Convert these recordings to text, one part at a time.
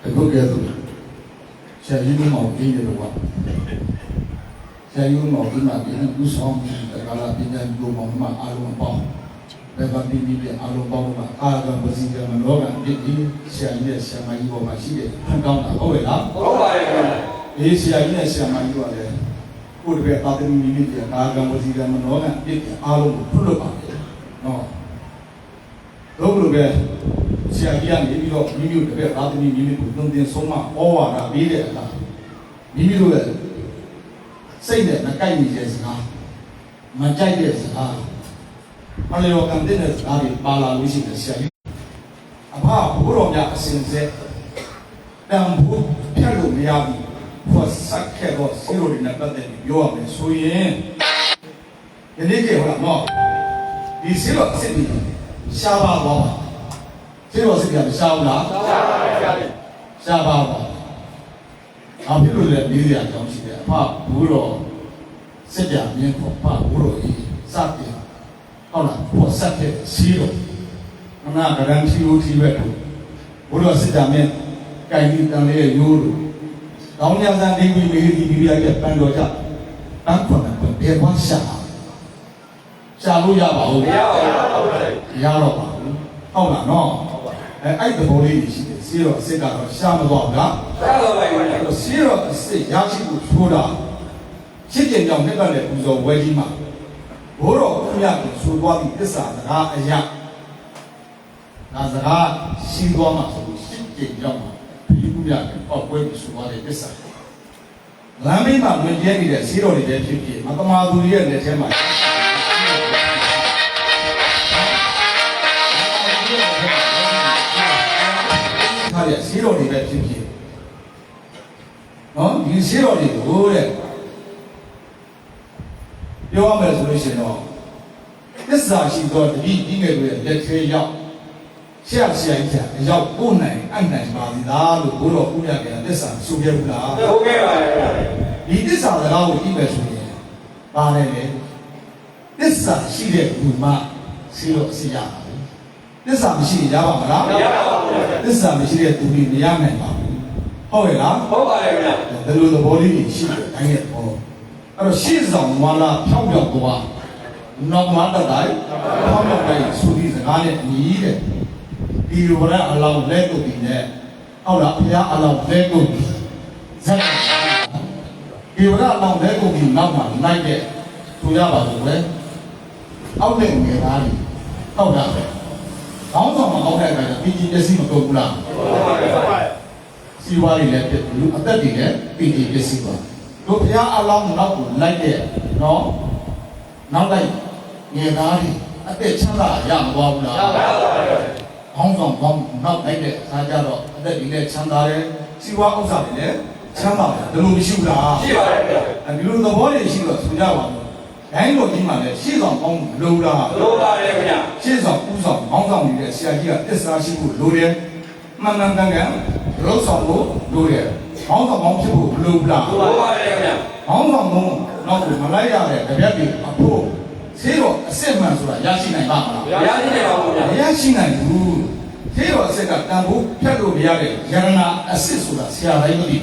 အခုကဲတော့ဆရာကြီးမောင်ကြီးတယ်တော့ဆရာကြီးမောင်ဒီမှာဒီကူဆောင်တဲ့ကလာပညာကိုမောင်မအားလုံးပေါင်းဘယ်ကပြီးပြီးအားလုံးပေါင်းမှာအာဂံပစီကမနောကဒီဆရာကြီးနဲ့ဆရာမကြီးပေါ်မှာရှိတဲ့ဖန်ကောင်းတာဟုတ်ရဲ့လားဟုတ်ပါတယ်ခင်ဗျာဒီဆရာကြီးနဲ့ဆရာမကြီးကလည်းကိုယ်တပည့်သာသမီမိမိတဲ့အာဂံပစီကမနောကဒီအားလုံးကိုဖွင့်လို့ပါတယ်နော်တို့လိုပဲဆရာကြီးကနေပြီးတော့မိမိတို့တပည့်သာသမီမိမိကိုသွန်သင်ဆုံးမဩဝါဒပေးတဲ့အခါမိမိတို့ရဲ့စိတ်နဲ့မကိုက်နေတဲ့စကားမကြိုက်တဲ့စကားမလျော်ကန်တဲ့စကားတွေပါလာလို့ရှိတယ်ဆရာကြီးအဖဘိုးတော်များအစဉ်ဆက်တန်ဖို့ဖြတ်လို့မရဘူးဖွက်ဆက်ခဲ့တော့စီရိုတွေနဲ့ပတ်သက်ပြီးပြောရမယ်ဆိုရင်ဒီနေ့ကဟုတ်လားနော်ဒီစီရိုအစ်စ်တွေရှားပါတော့စီရိုအစ်စ်ကရှားဘူးလားရှားပါပါဗျာရှားပါပါဘာဖြစ်လို့လဲပြီးရအောင်ရှိတယ်အဖဘိုးတော်စစ်ကြမြင်ဖို့အဖဘိုးတော်ကြီးစတင်ဟုတ်လားဖွက်ဆက်ခဲ့စီရိုအနာဂရန်စီရိုတီပဲဘိုးတော်စစ်ကြမြင်ကိုင်ပြီးတန်လေးရိုးလို့ကောင်းညာစံနေပြီးမိဒီဒီရရဲ့ပန်တော်ကြတန်းခွန်တယ်ဘယ်ကွာရှာလို့ရပါဘူးမရပါဘူးဟုတ်တယ်ရတော့ပါဘူးဟုတ်လားနော်အဲ့သဘောလေးရှိတယ်စီရောအစ်ကတော့ရှာမသွားဘူးလားရှာတော့ပါဘူးလေစီရောအစ်ရရှိဖို့ထိုးတာချစ်ကြင်ကြောင့်နှစ်ပတ်နဲ့ပူဇော်ဝဲကြီးမှာဘိုးတော်ဦးရကိုဆိုသွားပြီးသစ္စာစကားအရာဒါစကားရှိသွားမှာဆိုချစ်ကြင်ကြောင့်ဒီဦးရကိုပောက်ပွဲကိုဆိုသွားတဲ့သစ္စာလမ်းမင်းမှာဝင်ကျဲနေတဲ့စီရောတွေလည်းဖြစ်ဖြစ်မတမာသူရဲ့လက်ထဲမှာစီရောတွေပဲဖြစ်ဖြစ်နော်ဒီစီရောတွေကိုတဲ့ပြောရမယ်ဆိုလို့ရှိရင်တော့သစ္စာရှိသောတတိဒီငယ်တွေလက်ထဲရောက်ဆရာကြီးအရောက်ပို့နိုင်အနိုင်ပါသည်လားလို့ဘိုးတော်ဦးရကသစ္စာဆိုခဲ့ဘူးလားဟုတ်ကဲ့ပါဗျာဒီသစ္စာစကားကိုကြည့်မယ်ဆိုရင်ပါတယ်လေသစ္စာရှိတဲ့ဘုမစီရောစီရပါသစ္စာမရှိရပါမလားမရပါဘူးသစ္စာမရှိတဲ့သူတွေမရနိုင်ပါဘူးဟုတ်ရဲ့လားဟုတ်ပါတယ်ဗျာဘယ်လိုသဘောလေးရှိတယ်တိုင်းရဲ့ဘောအဲ့တော့ရှေ့ဆောင်မလာဖြောင်းပြောက်သွားနောက်မှတတိုင်းဖြောင်းပြောက်တိုင်းသူဒီစကားနဲ့ညီးတဲ့ဒီဝရအလောင်းလက်ကိုပြီးနဲ့ဟုတ်လားဘုရားအလောင်းလက်ကိုပြီးဇက်ဒီဝရအလောင်းလက်ကိုပြီးနောက်မှလိုက်တဲ့သူရပါလို့ပဲအောက်နဲ့ငယ်သားကြီးဟုတ်လားကောင်းဆောင်မကောင်းတဲ့အခါကျပြည်ကြီးပစ္စည်းမကုန်ဘူးလားဟုတ်ပါဘူးစီဝါရီလည်းဖြစ်လူအသက်တွေလည်းပြည်ကြီးပစ္စည်းပါတို့ဘုရားအလောင်းနောက်ကိုလိုက်တဲ့နော်နောက်လိုက်ငယ်သားတွေအသက်ချမ်းသာရမသွားဘူးလားရပါပါကောင်းဆောင်ကောင်းနောက်လိုက်တဲ့အခါကျတော့အသက်တွေလည်းချမ်းသာတယ်စီဝါဥစ္စာတွေလည်းချမ်းသာတယ်ဘယ်လိုမရှိဘူးလားရှိပါတယ်ဗျာဒီလိုသဘောတွေရှိတော့ဆိုကြပါဦးဒိုင်းတော်ကြီးမှလည်းရှေ့ဆောင်ကောင်းလိုလားလိုပါတယ်ခင်ဗျာရှေ့ဆောင်ဦးဆောင်ခေါင်းဆောင်နေတဲ့ဆရာကြီးကသစ္စာရှိဖို့လိုတယ်မှန်မှန်ကန်ကန်ရုပ်ဆောင်ဖို့လိုတယ်ခေါင်းဆောင်ကောင်းဖြစ်ဖို့လိုလားလိုပါတယ်ခင်ဗျာခေါင်းဆောင်ကောင်းနောက်ကိုမလိုက်ရတဲ့တပြက်တွေအဖို့ဆေးတော်အစစ်မှန်ဆိုတာရရှိနိုင်ပါမလားမရရှိနိုင်ပါဘူးဗျာမရရှိနိုင်ဘူးဆေးတော်အစစ်ကတန်ဖို့ဖြတ်လို့မရတဲ့ယရနာအစစ်ဆိုတာဆရာတိုင်းမသိ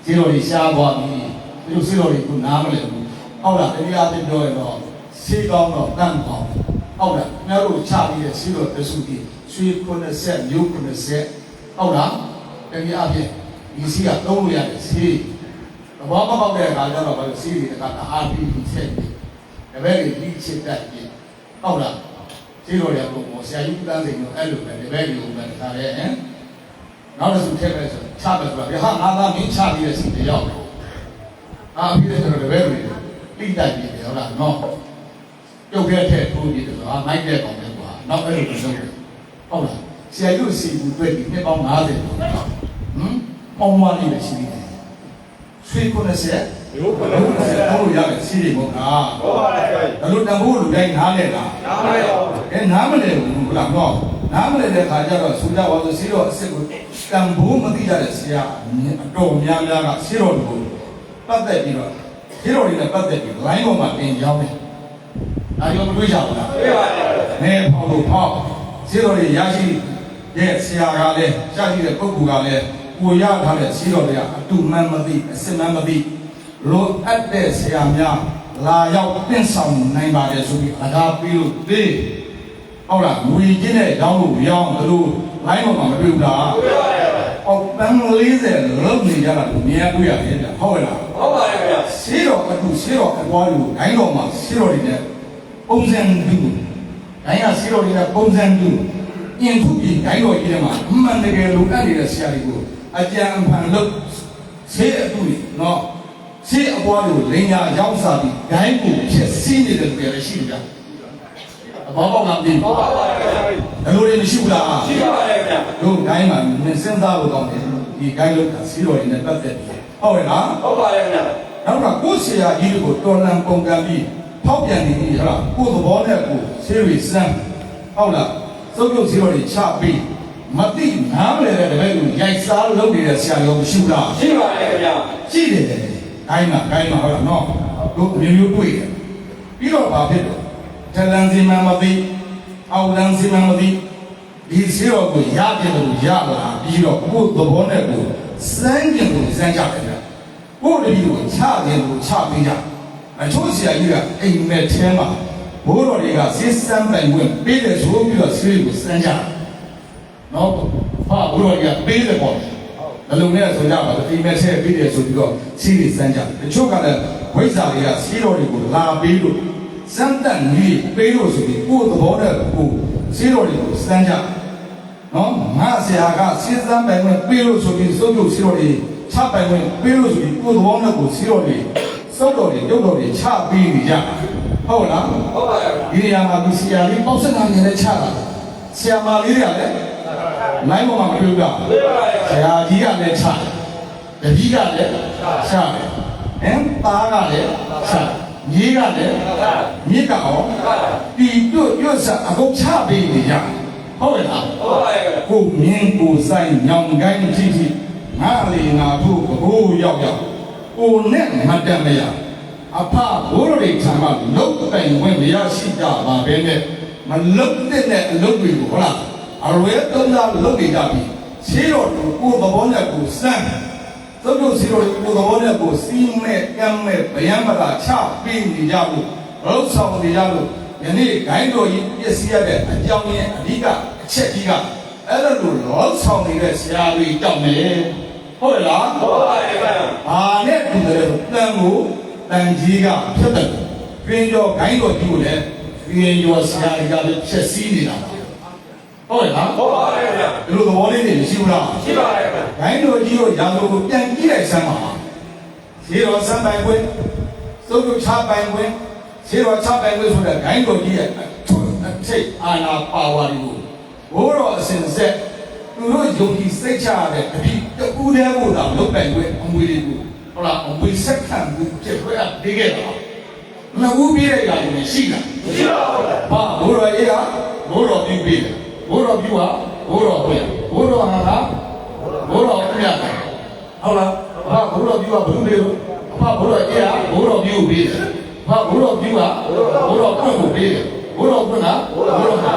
ဆေးတော်တွေရှားသွားပြီဒီလိုဆေးတော်တွေကိုနားမလည်ဘူးဟုတ်လားတရားသိပြောရင်တော့ဆေးကောင်းတော့တန်ကောင်းဟုတ်လားများတို့ချပြီးတဲ့ဆေးတော်တဆုတိရွှေ90မျိုး90ဟုတ်လားတရားပြည့်ဒီစီကသုံးလို့ရတဲ့ဆေးသဘောမပေါက်တဲ့အခါကျတော့ဘာလို့ဆေးတွေကတအားပြီးချက်ပြီးတပည့်တွေပြီးချက်တတ်ပြီးဟုတ်လားဆေးတော်တွေကတော့ဆရာကြီးတန်းစိန်တို့အဲ့လိုပဲတပည့်တွေကိုပဲဒါလည်းဟမ်နောက်တစ်ခုထည့်မယ်ဆိုချမယ်ဆိုတာဟာငါသားမင်းချပြီးတဲ့စီတယောက်အာပြီးတဲ့ဆိုတော့တပည့်တွေတိတ်တိုက်ပြီဟုတ်လားနော်ပြုတ်ခဲ့တဲ့ထိုးပြီးတော့မိုက်တဲ့ကောင်ပဲကွာနောက်အဲ့လိုလုပ်တယ်ဟုတ်လားဆရာကြီးစီဘူးတွေ့ပြီးနှစ်ပေါင်း50ပေါ့ပေါင်းဝါးလေးပဲရှိသေးတယ်ဆွေး90ရိုးပါလို့ဟုတ်ရတယ်စီးတယ်ပေါ့ကွာဟုတ်ပါတယ်ဒါလို့တန်ဖိုးလူတိုင်းနားလဲလားနားမလဲပါဘူးနားမလဲဘူးဟုတ်လားနော်နားမလဲတဲ့ခါကျတော့ဆိုကြပါစို့စီးတော့အစ်စ်ကိုတန်ဖိုးမသိကြတဲ့ဆရာအတော်များများကစီးတော်ကိုပတ်သက်ပြီးတော့ဒီလိုတွေနဲ့ပတ်သက်ပြီး line ပေါ်မှာတင်ကြောင်းတယ်။ဒါရောမတွေ့ကြဘူးလား။တွေ့ပါတယ်။နေဖောက်လို့ဖောက်ဇီရိုတွေရရှိတဲ့ဆရာကလည်းရရှိတဲ့ပုဂ္ဂိုလ်ကလည်း ကိုရထားတဲ့စီတော်တွေကအတူမှန်မသိအစစ်မှန်မသိလိုအပ်တဲ့ဆရာများလာရောက်ပြင်ဆောင်နိုင်ပါတယ်ဆိုပြီးအကားပြီးလို့သိဟုတ်လားငွေချင်းနဲ့ရောင်းလို့ရောင်းတို့ လိုင်းပေါ်မှာမတွေ့ဘူးလားတွေ့ပါရဲ့အော်တန်း40လုံးနေကြတာကိုမြင်တွေ့ရတယ်ဗျဟုတ်လားဟုတ်ပါရဲ့ဗျဆေးတော်အတူဆေးတော်အပွားတွေကိုဂိုင်းတော်မှာဆေးတော်တွေနဲ့ပုံစံတူဂိုင်းကဆေးတော်တွေနဲ့ပုံစံတူအင်ထုပြီးဂိုင်းတော်ကြီးထဲမှာအမှန်တကယ်လိုအပ်နေတဲ့ဆရာတွေကိုအကြံအဖန်လုပ်ဆေးအတူနော်ဆေးအပွားတွေကိုလိန်ညာရောက်စားပြီးဂိုင်းကိုဖြစ်စည်းနေတဲ့လူတွေလည်းရှိတယ်ဗျဘောပေါက်ကပြီးဘောပေါက်ပါရဲ့ဘယ်လိုတွေမရှိဘူးလားရှိပါရဲ့ဗျတို့ဂိုင်းမှာမင်းစဉ်းစားလို့ကောင်းတယ်ဒီဂိုင်းလို့ကစီးတော်ရင်းနဲ့ပတ်သက်ပြီးဟုတ်ရဲ့လားဟုတ်ပါရဲ့ဗျနောက်ကကိုယ်ဆရာကြီးတွေကိုတော်လန်ပုံကံပြီးဖောက်ပြန်နေပြီဟုတ်လားကိုယ်သဘောနဲ့ကိုယ်ဆေးရီစမ်းဟုတ်လားစုပ်ပြုတ်စီးတော်တွေချပြီးမတိနားမလဲတဲ့တပည့်ကိုရိုက်စားလုပ်နေတဲ့ဆရာရောမရှိဘူးလားရှိပါရဲ့ဗျရှိတယ်ဂိုင်းမှာဟုတ်လားနော်တို့မျိုးမျိုးတွေ့တယ်ပြီးတော့ဘာဖြစ်တော့တလန်စီမမသိအောက်လန်စီမမသိဒီစီရောကိုရပြတယ်လို့ရလာပြီးတော့ကိုယ်သဘောနဲ့ကိုစမ်းကျင်ကိုစမ်းကြတယ်ဗျကိုယ်တည်းကိုချတယ်လို့ချပေးကြအချို့ဆရာကြီးကအိမ်မဲ့ထဲမှာဘိုးတော်တွေကစစ်စမ်းပိုင်ဝင်ပေးတယ်ဆိုပြီးတော့ဆေးကိုစမ်းကြနော်ဟာဘိုးတော်တွေကပေးတယ်ပေါ့ဘယ်လိုလဲဆိုကြပါတော့အိမ်မဲ့ထဲပေးတယ်ဆိုပြီးတော့ဆေးတွေစမ်းကြတချို့ကလည်းဝိဇ္ဇာတွေကဆေးတော်တွေကိုလာပေးလို့စမ်းတန်ကြီးပေးလို့ဆိုပြီးကိုယ်သဘောနဲ့ကိုစေးတော်တွေကိုစမ်းကြနော်ငါဆရာကစေးစမ်းပိုင်ဝင်ပေးလို့ဆိုပြီးစုပ်ပြုတ်စေးတော်တွေချပိုင်ဝင်ပေးလို့ဆိုပြီးကိုယ်သဘောနဲ့ကိုစေးတော်တွေစုပ်တော်တွေရုပ်တော်တွေချပေးနေကြဟုတ်လားဟုတ်ပါရဲ့ဒီနေရာမှာဒီဆရာလေးပေါ့စက်ကနေလည်းချတာဆရာမလေးတွေကလည်းလိုင်းပေါ်မှာမတွေ့ဘူးလားဆရာကြီးကလည်းချတပည့်ကလည်းချတယ်သားကလည်းချမြေကလည်းမြေကရောဒီတို့ရွတ်စားအကုန်ချပေးနေကြဟုတ်ရဲ့လားဟုတ်ပါရဲ့ကိုမြင်းကိုဆိုင်ညောင်ကိုင်းကြည့်ကြည့်ငါလေငါတို့ဘိုးရောက်ကိုနဲ့မတန်မရအဖဘိုးတို့တွေထံမှာလုတ်တိုင်ဝင်မရရှိကြပါပဲနဲ့မလုတ်တဲ့အလုပ်တွေကိုဟုတ်လားအရွယ်သုံးစားလုတ်နေကြပြီရှင်းတော့ကိုသဘောနဲ့ကိုစမ်းသုတ်တို့စီတို့ကိုယ်တော်နဲ့ကိုစီးမဲ့ကမ်းမဲ့ဗျံမလာချပေးနေကြလို့လောက်ဆောင်နေကြလို့ယနေ့ဂိုင်းတော်ကြီးပြည့်စည်ရတဲ့အကြောင်းရင်းအဓိကအချက်ကြီးကအဲ့လိုလောက်ဆောင်နေတဲ့ဆရာတွေတောင်းတယ်ဟုတ်လားဟုတ်ပါရဲ့ဗျာဟာနဲ့ဒီလိုတန်ကိုတန်ကြီးကဖြစ်တယ်ပြင်းကျော်ဂိုင်းတော်ကြီးကိုလည်းပြင်းကျော်ဆရာတွေကလည်းဖြစ်စည်းနေတာဟုတ်လားဟုတ်ပါရဲ့ဗျာဒီလိုသဘောလေးတွေရှိဘူးလားရှိပါရဲ့ဗျာဂိုင်းတော်ကြီးတို့ရာဇဝကိုပြန်ကြည့်လိုက်စမ်းပါဈေးတော်စမ်းပိုင်ခွင့်သုတ်တို့ချပိုင်ခွင့်ဈေးတော်ချပိုင်ခွင့်ဆိုတဲ့ဂိုင်းတော်ကြီးရဲ့အထိတ်အာနာပါဝါတွေကိုဘိုးတော်အစဉ်ဆက်သူတို့ယုံကြည်စိတ်ချရတဲ့အပြီးတူးတဲ့ဘုရားလုတ်ပိုင်ခွင့်အမွေတွေကိုဟုတ်လားအမွေဆက်ခံပြီးဖြစ်ခွင့်အပေးခဲ့တာမဟုတ်ပြည့်တဲ့ຢာတွေရှိတာမရှိပါဘူးဟာဘိုးတော်ကြီးကဘိုးတော်ပြုပေးတယ်ဘိုးတော်ပြုဟာဘိုးတော်ပြဘိုးတော်ဟာဘိုးတော်ပြဟုတ်လားဘာဘိုးတော်ပြုဟာဘယ်လိုလဲဘာဘိုးတော်ကြီးဟာဘိုးတော်ပြုပေးတယ်ဘာဘိုးတော်ပြုဟာဘိုးတော်ပြုကိုပေးတယ်ဘိုးတော်ပြုဟာဘိုးတော်ဟာ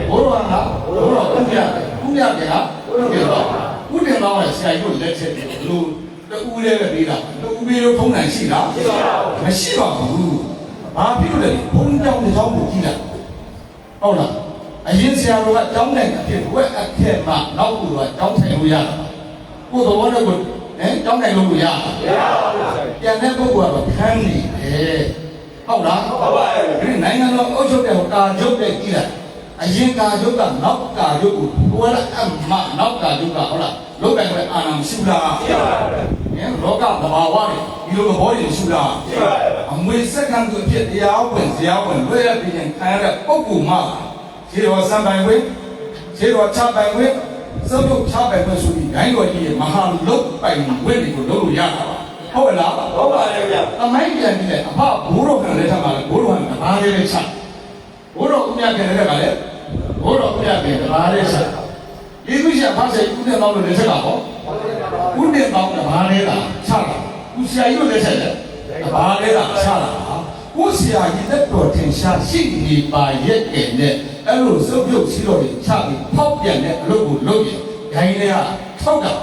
ဘိုးတော်ဟာဘိုးတော်ပြုပြတယ်ဟာပြုတော့ဥတင်တော့ဆရာကြီးတို့လက်ချက်တယ်ဘလို့တူးလေးပဲပေးတာတူးပေးလို့ထုံးနိုင်ရှိလားမရှိပါဘူးဘာဖြစ်လို့လဲဘုံကြောင့်ဒီကြောင့်ကိုကြည့်လိုက်ဟုတ်လားအရင်ဆရာတော်ကတောင်းနိုင်တာဖြစ်ဝက်အခက်မှနောက်ကူကတောင်းထိုင်လို့ရတာကိုယ်တော်နဲ့ကိုတောင်းနိုင်လို့ရတာမရပါဘူးပြန်တဲ့ပုဂ္ဂိုလ်ကတော့ခန်းနေတယ်ဟုတ်လားဟုတ်ပါရဲ့ဒီနိုင်ငံတော်အုပ်ချုပ်တဲ့ကာချုပ်တဲ့ကြည့်လိုက်အရင်ကာချုပ်ကနောက်ကာချုပ်ကိုကိုယ်ကအမနောက်ကာချုပ်ကဟုတ်လားလောက်တိုင်းပဲအာဏာမရှိလားရှိပါရဲ့လောကသဘာဝတွေဒီလိုသဘောတွေရှိလားရှိပါရဲ့အမွေစက္ကန့်သူအဖြစ်တရားဝင်လွဲရပြီးရင်ခံရတဲ့ပုဂ္ဂိုလ်မှခြေတော်စံပိုင်ခွင့်ခြေတော်ချပိုင်ခွင့်စုပ်ချုပ်ချပိုင်ခွင့်ဆိုပြီးဂိုင်းတော်ကြီးရဲ့မဟာလုတ်ပိုင်ခွင့်တွေကိုလုပ်လို့ရတာပါဟုတ်လားဟုတ်ပါရဲ့ဗျာအမိုင်းပြန်ပြီးတဲ့အဖဘိုးတော်ကလည်းထားပါလေဘိုးတော်ကဘာလေးလဲချဘိုးတော်ဦးမြတ်ကလည်းကလည်းဘိုးတော်ဦးမြတ်ကဘာလေးချဒီလိုရှာဖတ်စေဦးတင်တော်လို့လက်ချတာဟောဦးတင်တော်ကဘာလေးလားချတာဦးဆရာကြီးတို့လက်ချက်တယ်ဘာလေးလားချတာကိုဆရာကြီးလက်တော်ထင်ရှားရှိနေပါရဲ့ကဲနဲ့အဲ့လိုစုပ်ပြုတ်စီတော်တွေချပြီးဖောက်ပြန်တဲ့အလုပ်ကိုလုပ်ရင်ဂိုင်းတွေကထောက်တာ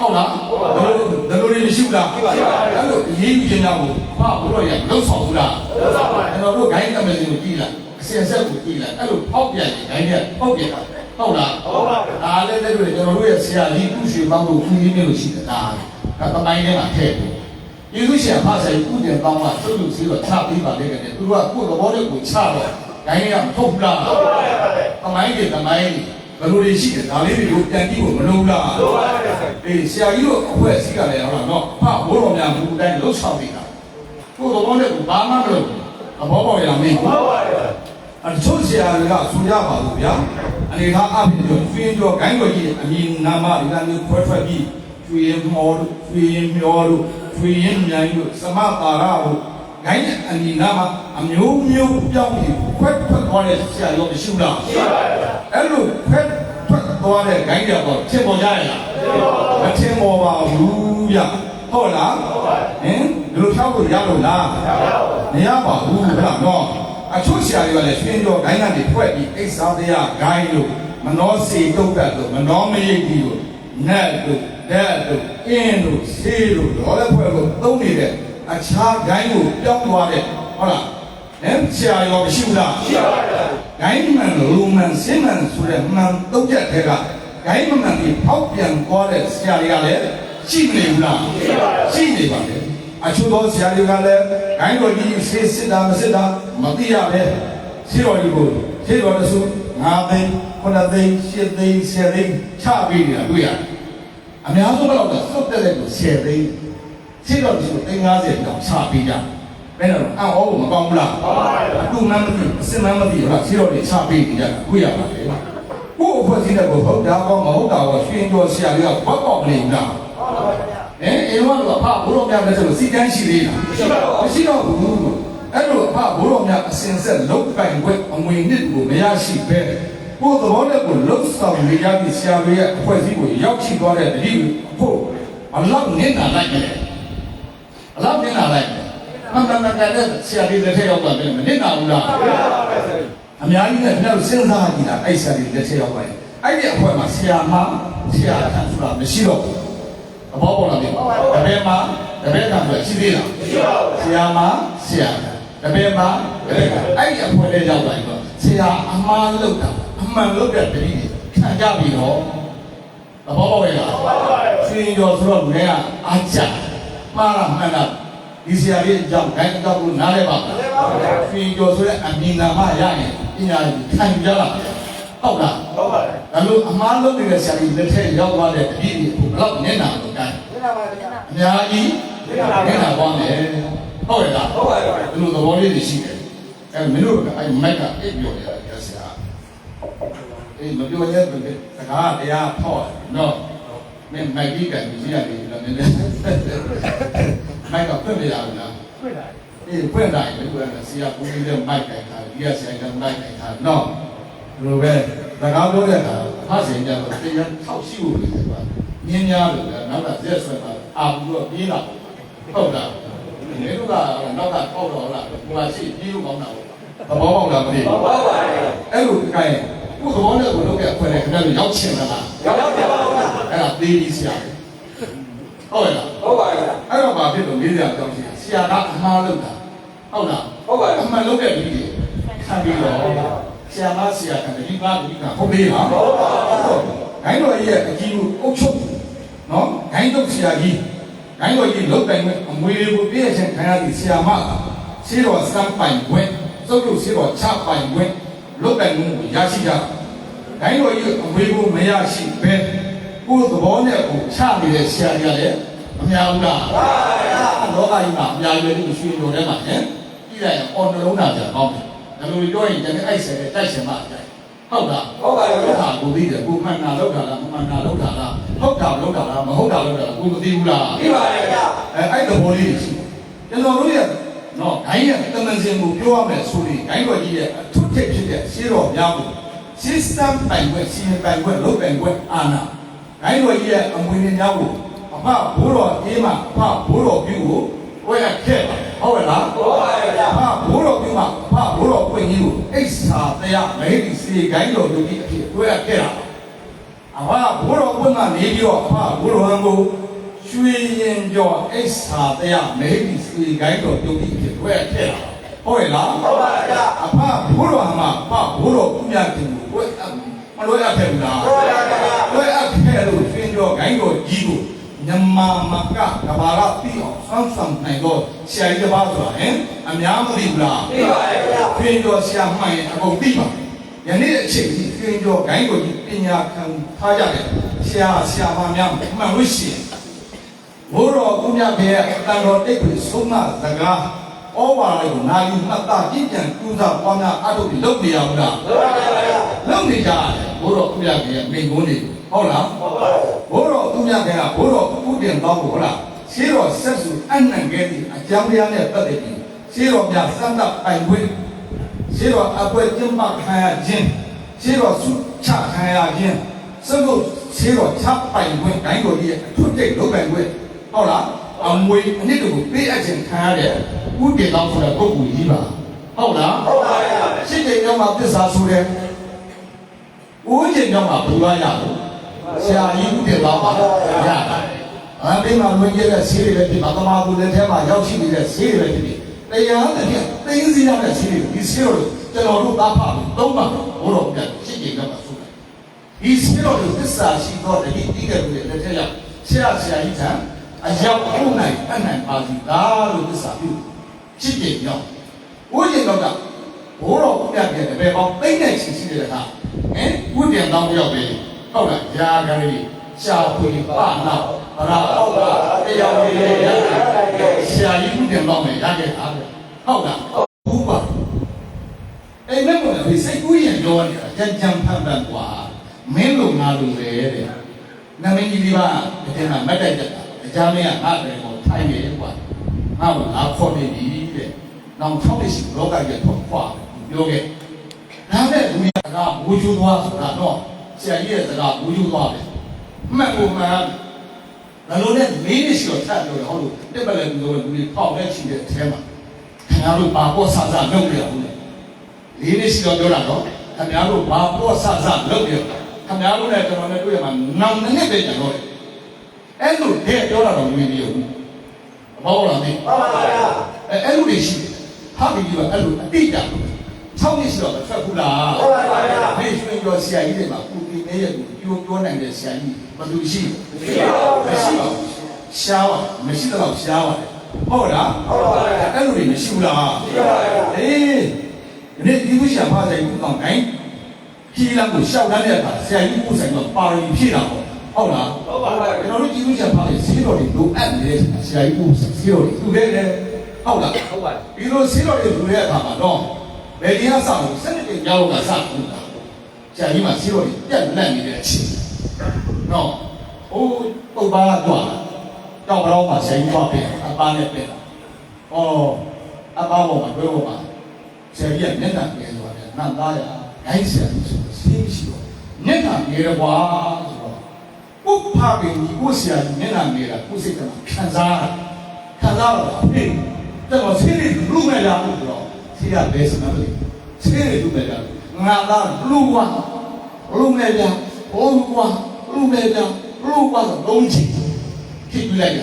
ဟုတ်လားဒါလိုတွေမရှိဘူးလားအဲ့လိုရေးယူခြင်းများကိုဘာဘိုးတော်ရလောက်ဆောင်ဘူးလားကျွန်တော်တို့ဂိုင်းတမစင်ကိုကြည့်လိုက်အစင်ဆက်ကိုကြည့်လိုက်အဲ့လိုပေါက်ပြန်ရင်ဂိုင်းကပေါက်ပြန်တာဟုတ်လားဒါလည်းလည်းကျွန်တော်တို့ရဲ့ဆရာကြီးဥရွှေပေါင်းတို့ခုရင်းမျိုးရှိတယ်ဒါတမိုင်းထဲမှာထည့်တယ်ယေရှုရှင်ဖဆိုင်ဥဒေပေါင်းကသူ့လူစီတော့ချပေးပါလေတဲ့သူကကိုယ်သဘောနဲ့ကိုချတော့ဂိုင်းကမထုတ်ဘူးလားတမိုင်းတွေတမိုင်းဘယ်လိုတွေရှိတယ်ဒါလေးတွေကိုပြန်ကြည့်ဖို့မလိုဘူးလားအေးဆရာကြီးတို့အဖွဲ့အစည်းကလည်းဟုတ်လားနော်ဖဘိုးတော်များမူတိုင်းလှုပ်ဆောင်နေတာကိုယ်သဘောနဲ့ကိုဘာမှမလုပ်ဘူးသဘောပေါက်ရမင်းအချို့ဆရာတွေကဆိုရပါလို့ဗျာအနေထားအပြင်ကျော်ကျွင်းကျော်ဂိုင်းတော်ကြီးအမည်နာမဒီကနေ့ခွဲထွက်ပြီးကျွေးမော်တို့ကျွေးမျောတို့ကျွေးရင်မြိုင်တို့သမတာရတို့ဂိုင်းအမည်နာမအမျိုးမျိုးပြောင်းပြီးခွဲထွက်သွားတဲ့ဆရာရောမရှိဘူးလားရှိပါဗျာအဲ့လိုခွဲထွက်သွားတဲ့ဂိုင်းတော့ထင်ပေါ်ကြရလားမထင်ပေါ်ပါဘူးဗျဟုတ်လားဟင်ဒီလိုဖြောက်လို့ရလို့လားမရပါဘူးဟုတ်လားနော်အချို့ဆရာတွေကလည်းရွှင်ကျော်ဂိုင်းကနေထွက်ပြီးအိစ္ဆာတရားဂိုင်းလို့မနောစီတုတ်တ်လို့မနောမရိပ်ကြီးလို့နတ်လို့ဓာတ်လို့အင်းလို့ဆေးလို့လောလည်းဖွဲ့လို့သုံးနေတဲ့အခြားဂိုင်းကိုပြောင်းသွားတဲ့ဟုတ်လားဆရာရောမရှိဘူးလားရှိပါပါဂိုင်းမှန်လူမှန်စင်မှန်ဆိုတဲ့မှန်တုတ်တဲ့ထဲကဂိုင်းမှန်ပြီးဖောက်ပြန်သွားတဲ့ဆရာတွေကလည်းရှိနေဘူးလားရှိနေပါလေအချို့သောဆရာတွေကလည်းဂိုင်းတော်ကြီးဆေးစစ်တာမစစ်တာမသိရပဲဆေးတော်ကြီးကိုဆေးတော်တဆူ9သိန်း9သိန်း10သိန်း10သိန်းချပြီးနေတာတွေ့ရတယ်အများဆုံးတော့သွတ်တဲ့ကို10သိန်းဆေးတော်ကြီးကို350တောင်ချပြီးကြဘယ်တော့အော်မကောင်းဘူးလားလူမှန်းမသိအစင်မှန်းမသိဟုတ်လားဆေးတော်ကြီးချပြီးနေကြတာတွေ့ရပါလေကို့အဖွဲ့အစည်းတဲ့ကိုဟုတ်တာကောမဟုတ်တာကိုရွှင်ကျော်ဆရာတွေကဘတ်ပေါက်နေလားအဲ့တော့ဘုရောများလည်းဆိုစီတန်းရှိသေးလားမရှိတော့ဘူးအဲ့လိုဘုရောများအစင်ဆက်လုတ်ပိုင်ွက်အမွေနစ်ကိုမရရှိပဲကိုယ်သဘောနဲ့ကိုလှုပ်ဆောင်နေရပြီးဆရာတွေရဲ့အဖွဲ့အစည်းကိုရောက်ရှိသွားတဲ့တတိဖို့အလောက်နစ်နာလိုက်တယ်အလောက်နစ်နာလိုက်တယ်မှန်မှန်ကန်တဲ့ဆရာတွေလက်ထက်ရောက်သွားတယ်မနစ်နာဘူးလားအများကြီးနဲ့ကျွန်တော်စဉ်းစားကြည့်တာအဲ့ဆရာတွေလက်ထက်ရောက်သွားတယ်အဲ့ဒီအဖွဲ့မှာဆရာမဆရာခံဆိုတာမရှိတော့ဘူးအဘောပေါ်လာပြီတပည့်မှာတပည့်ကဆိုရှိသေးလားမရှိပါဘူးဆရာမဆရာတပည့်မှာတပည့်ကအဲ့ဒီအဖွဲလေးရောက်သွားပြီတော့ဆရာအမှားလုပ်တာအမှန်လုပ်တဲ့တတိခံကြပြီတော့အဘောပေါ်ရလားရွှင်ကျော်ဆိုတော့လူတွေကအားကြမှားတာမှန်တာဒီဆရာလေးအကြောင်းဂိုင်းအကြောင်းကိုနားလဲပါရွှင်ကျော်ဆိုတဲ့အမည်နာမရရင်ပညာခံကြလားဟုတ်လားဟုတ်ပါတယ်ဒါလို့အမှားလုပ်နေတဲ့ဆရာကြီးလက်ထက်ရောက်သွားတဲ့တတိယကိုဘလောက်နည်းနာလို့တိုင်းနည်းနာပါဗျာအများကြီးနည်းနာပါမယ်ဟုတ်ရဲ့လားဟုတ်ပါတယ်ဒီလိုသဘောလေးတွေရှိတယ်အဲမင်းတို့ကအဲမိုက်ကအိပ်ပြောရတယ်ဆရာအေးမပြောရဲဘူးတကားတရားဖောက်နော်မင်းမိုက်ကြီးကကြီးရတယ်လို့နည်းနည်းမိုက်ကဖွင့်ပြရအောင်လားဖွင့်လိုက်အေးဖွင့်လိုက်ဘယ်လိုလဲဆရာကိုကြီးလည်းမိုက်ကြိုင်ထားတယ်ဒီကဆရာကမိုက်ကြိုင်ထားနော်လိုပဲစကားပြောတဲ့အခါဖတ်စဉ်ကြတော့တရားထောက်ရှိဖို့လေကွာညင်းများလို့လည်းနောက်ကရက်ဆွဲပါအာဘူးတော့ပြေးလာဟုတ်လားဒီလိုကနောက်ကပေါက်တော့လားကိုယ်ကရှိပြေးလို့ကောင်းတာပေါ့သဘောပေါက်လားမသိဘူးပေါက်ပါတယ်အဲ့လိုကိုယ်ကိုသဘောနဲ့ကိုလုပ်တဲ့အခွင့်နဲ့ခင်ဗျားတို့ရောက်ချင်လားရောက်ပါပါအဲ့ဒါသေးပြီးဆရာဟုတ်လားဟုတ်ပါတယ်အဲ့တော့ဘာဖြစ်လို့လေးဆရာကြောင်းရှိဆရာကအမှားလုပ်တာဟုတ်လားဟုတ်ပါတယ်အမှန်လုပ်တဲ့လူကြီးခံပြီးတော့ဆရာမဆရာကတတိပါတိကဟုတ်ပြီလားဟုတ်ပါဘူးဂိုင်းတော်ကြီးရဲ့အကြီးကိုအုပ်ချုပ်နော်ဂိုင်းတော်ဆရာကြီးဂိုင်းတော်ကြီးလုတ်တိုင်မဲ့အမွေတွေကိုပြည့်စင်ခံရသည့်ဆရာမဆေးတော်စံပိုင်ခွင့်သုတ်လို့ဆေးတော်ချပိုင်ခွင့်လုတ်တိုင်မှုကိုရရှိကြဂိုင်းတော်ကြီးအမွေကိုမရရှိပဲကိုယ်သဘောနဲ့ကိုချနေတဲ့ဆရာကြီးကလည်းအများဘူးလားဟုတ်ပါဘူးလောကကြီးမှာအများကြီးပဲရွှေတော်ထဲမှာဟင်ကြည့်လိုက်ရင်အော်နှလုံးသားပြန်ကောင်းတယ်ဒါလိုပြောရင်လည်းအဲ့ဆယ်တိုက်ရှင်မှတိုက်ဟုတ်လားဟုတ်ပါရဲ့ဟာကိုသိတယ်ကိုမှန်တာလောက်တာလားမမှန်တာလောက်တာလားဟုတ်တာလောက်တာလားမဟုတ်တာလောက်တာလားကိုမသိဘူးလားသိပါရဲ့ဗျာအဲ့သဘောလေးရှိကျွန်တော်တို့ရဲ့နော်ဂိုင်းရဲ့တမန်စင်ကိုပြောရမယ်ဆိုရင်ဂိုင်းတော်ကြီးရဲ့အထွတ်ထိပ်ဖြစ်တဲ့ရှင်းတော်များကို system ပိုင်ခွင့်စီမံပိုင်ခွင့်လုပ်ပိုင်ခွင့်အာဏာဂိုင်းတော်ကြီးရဲ့အမွေတွေများကိုအဖဘိုးတော်အေးမှအဖဘိုးတော်ပြုကိုဝဲခဲ့ဟုတ်ရဲ့လားဟုတ်ပါရဲ့ဗျာဘိုးတော်ပြုမှအဖဘိုးတော်ပွင့်ကြီးကိုအိဆာတရားမဟိတိစီဂိုင်းတော်လူကြီးအဖြစ်ဝဲခဲ့တာ အဘဘိုးတော်ဘုန်းကနေပြီးတော့အဘဘိုးတော်ဟန်ကိုရွှေရင်ကျော်အိဆာတရားမေဒီရွှေကိုင်းတော်ပြုတ်ပြီးဖြစ်ွယ်ထည့်လာဟုတ်ရဲ့လားဟုတ်ပါဗျာအဖဘိုးတော်မှာအဖဘိုးတော်ဦးမြတ်တင်ကိုဝဲမလွဲအပ်ခဲ့ဘူးလားဟုတ်ပါဗျာလွဲအပ်ခဲ့လို့ရွှေကျော်ဂိုင်းတော်ကြီးကိုညမမကကဘာလာပြီးအောင်ဆောင်းနိုင်တော့ဆရာကြီးတစ်ပါးဆိုတာဟင်အများမသိဘူးလားသိပါရဲ့ဗျာရွှေကျော်ဆရာမှန်ရင်အကုန်သိပါယနေ့အချိန်ကြီးရွှေကျော်ဂိုင်းတော်ကြီးပညာခံထားကြတယ်ဆရာမများမှန်လို့ရှိရင်ဘိုးတော်ဦးမြတ်ရဲ့အတန်တော်တိတ်ကိုဆုံးမစကားဩဝါဒကိုနာယူမှတ်သားကြည့်ပြန်ကျူးစာပွားများအထုတ်ပြီးလုပ်နေရဘူးလားလုပ်နေကြတယ်ဘိုးတော်ဦးမြတ်ရဲ့မိန်ကုန်းတွေဟုတ်လားဘိုးတော်ဦးမြတ်ကဘိုးတော်ဦးတင်တော်ကိုဟုတ်လားရှေးတော်ဆက်စုအနှံခဲ့သည့်အကြောင်းတရားနဲ့ပတ်သက်ပြီးရှေးတော်များစံတပ်ပိုင်ခွင့်ရှေးတော်အပွဲကျင်းပခံရခြင်းရှေးတော်ဆုချခံရခြင်းစကုတ်ရှေးတော်ချပိုင်ခွင့်တိုင်းတော်ကြီးရဲ့အထွတ်တိတ်လုပ်ပိုင်ခွင့်ဟုတ်လားအမွေအနှစ်တို့ကိုပေးအပ်ခြင်းခံရတဲ့ဥဒေတော်ဆိုတဲ့ပုဂ္ဂိုလ်ကြီးပါဟုတ်လားဟုတ်ပါရဲ့ရှင်းတဲ့ကြောင့်မှသစ္စာဆိုတဲ့ဥကျင်ကြောင့်မှဘုရားရလို့ဆရာကြီးဥဒေတော်ပါရတယ်အဘိဓမ္မာဝင်ရတဲ့ဆေးတွေပဲဒီမှာသမာဓိလက်ထဲမှာရောက်ရှိနေတဲ့ဆေးတွေပဲဒီတရားနဲ့သိသိစီရတဲ့ဆေးတွေဒီဆေးတို့ကျွန်တော်တို့သားဖပြီးသုံးပါဘိုးတော်ကရှင်းတဲ့ကြောင့်မှဆိုတယ်ဒီဆေးတော်ကိုသစ္စာရှိတော့တတိတိကလူရဲ့လက်ထဲရောက်ဆရာကြီးထံအရောက်ဖို့နိုင်အနိုင်ပါစီသားလို့သစ္စာပြုချစ်ကြည်ကြောင်းဘိုးကြီးတော့ကဘိုးတော်ပြပြတဲ့ဘယ်ပေါင်းသိမ့်တဲ့ချစ်ရှိတဲ့အခါဥဒ္ဒံတော်ရောက်ပြီဟုတ်လားယာကလေးရှားဖွေပါနာရာဟုတ်လားတရားဝင်ရတယ်ဆရာကြီးဥဒ္ဒံတော်မယ်ရခဲ့တာဟုတ်လားဟုတ်ပါအဲ့မဲ့ကလည်းစိတ်ကူးရင်ပြောနေတာကြံဖန်ဖန်กว่าမင်းလိုငါလိုပဲတဲ့နမင်းကြီးလေးပါဒီမှာမတ်တိုက်တာအကြမ်းမရငါတယ်ကိုထိုင်နေကွာငါ့ကိုငါခေါ်နေပြီတဲ့နောက်၆နှစ်ရှိလောကကြီးတော့ခွာပြောခဲ့ဒါနဲ့လူရကဘူကျူသွားဆိုတာတော့ဆရာကြီးရဲ့စကားဘူကျူသွားတယ်မှတ်ကိုမှန်ဒါလို့နဲ့လေးနှစ်ရှိတော့ထပ်ပြောတယ်ဟုတ်လို့တက်ပလည်းလူတွေပေါက်နဲ့ချီတဲ့အထဲမှာခင်ဗျားတို့ဘာပေါ်ဆဆလုပ်ရဘူးလေလေးနှစ်ရှိတော့ပြောတာတော့ခင်ဗျားတို့ဘာပေါ်ဆဆလုပ်ရခင်ဗျားတို့နဲ့ကျွန်တော်နဲ့တွေ့ရမှာနောင်နှစ်ပဲကျွန်တော်အဲ့လိုတဲ့ပြောတာတော့ဝင်ပြီးဘူးဘောလားမင်းဟုတ်ပါပါအဲ့လိုတွေရှိတယ်ဟာဒီကအဲ့လိုအတိတ်က6နှစ်ရှိတော့ဆက်ဘူးလားဟုတ်ပါပါဒီရွှေကျော်ဆရာကြီးတွေမှာပူပီနေရဲ့ကိုပြောနိုင်တဲ့ဆရာကြီးဘယ်သူရှိမရှိပါဘူးရှားပါမရှိတော့ရှားပါတယ်ဟုတ်လားဟုတ်ပါပါအဲ့လိုတွေမရှိဘူးလားရှိပါပါအေးဒီဒီဝိရှာဖားဆိုင်ကောင်တိုင်းကြီးလာကိုရှောက်တန်းတဲ့အခါဆရာကြီးကိုဆိုင်တော့ပါရီဖြည့်တာပေါ့ဟုတ်လားဟုတ်ပါပါကျွန်တော်တို့ကြီးဝိရှာဖားရဲ့ဈေးတော်တွေလိုအပ်နေတဲ့ဆရာကြီးကိုဈေးတော်တွေသူလည်းဟုတ်လားဟုတ်ပါဒီလိုဈေးတော်တွေလူတဲ့အခါမှာတော့ဘယ်ဒီဟာစောင့်စနစ်တွေကြောက်တာစဘူးလားဆရာကြီးမှဈေးတော်တွေပြတ်လက်နေတဲ့အချိန်နော်ဟိုပုတ်ပါတော့တောက်တော့မှဆရာကြီးသွားပြန်အပားနဲ့ပြန်ဩအပားပေါ်မှာတွေ့ဖို့ပါဆရာကြီးကမျက်နှာပြန်သွားတယ်နတ်သားရဂိုင်းဆရာကြီးဆိုဆေးရှိတော့မျက်နှာပြေတော့ကွာဆိုတော့ပုတ်ဖာပင်ဒီကိုဆရာကြီးမျက်နှာနေတာကိုစိတ်ကခံစားတော့အဖေတော့ဆေးတွေလူမဲ့လာလို့ဆိုတော့ဆေးရဘယ်စမလဲဆေးတွေလူမဲ့လာငါသားလူကွာလူမဲ့ကြဘုံကွာလူမဲ့ကြလူကွာလုံးချီကြည့်လိုက်ရ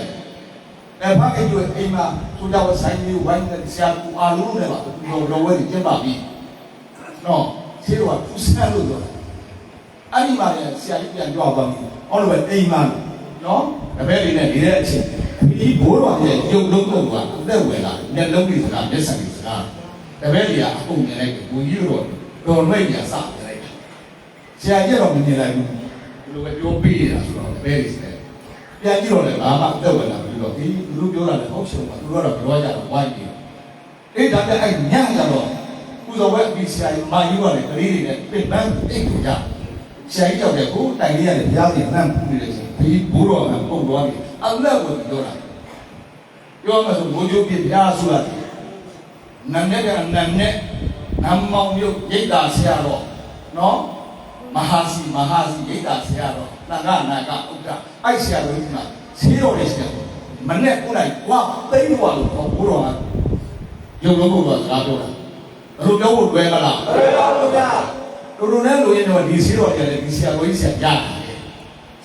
ဘာကကြွေအိမ်မှာသူကြောင့်ဆိုင်ကြီးဝိုင်းတဲ့ဆရာကူအားလုံးနဲ့ပါတော့ဝဲကျင်းပါပြီနော်ဆေးတော့သူစမ်းလို့တော့အဲ့ဒီမှာလည်းဆရာကြီးပြန်ကြွားပါပြီအော်လို့ပဲအိမ်မှာနော်တပည့်လေးနဲ့နေတဲ့အချိန်ဒီဘိုးတော်ရဲ့ရုပ်လုံးတော့ကအသက်ဝယ်လာမျက်လုံးတွေစကားမျက်စံတွေစကားတပည့်လေးကအကုန်မြင်လိုက်ဘူးကြီးတော့တော်လွဲ့ပြန်စပြလိုက်ဆရာကြီးတော့မမြင်လိုက်ဘူးဒီလိုပဲပြောပေးနေတာဆိုတော့တပည့်လေးပြန်ကြည့်တော့လည်းဘာမှအသက်ဝယ်လာပြီးတော့ဒီလူပြောတာလည်းဟုတ်ရှုံပါသူတို့ကတော့ပြောကြတော့ဝိုင်းပြီးအဲ့ဒါနဲ့အဲ့ညကြတော့ကုသိုလ်ဝဲပြီးဆရာကြီးမာယူကလည်းကလေးတွေနဲ့ပြင်ပန်းအိတ်ကိုကြဆရာကြီးကြောက်တဲ့ကိုတိုင်လေးရတယ်ဘုရားရှင်နှမ်းပူနေတယ်ဆိုဒီဘိုးတော်ကပုံသွားပြီအလက်ကိုပြောတာပြောမှဆိုဘိုးကျိုးပြဘုရားဆိုတာနန်းနဲ့နန်းနဲ့နမ်မောင်မြို့ရိတ်တာဆရာတော်နော်မဟာစီရိတ်တာဆရာတော်နာကဥဒ္ဒအဲ့ဆရာတော်ကြီးမှာဆေးတော်လေးဆရာတော်မနဲ့ကိုလိုက်ဝါသိန်းတော်လို့ဘိုးတော်ကရုပ်လုံးဘုရားစကားပြောတာဘယ်လိုပြောဖို့လွယ်မလားလွယ်ပါဘူးဗျာတို့နဲ့လိုရင်တော့ဒီဆေးတော်ကြီးလည်းဒီဆရာတော်ကြီးဆရာရတယ်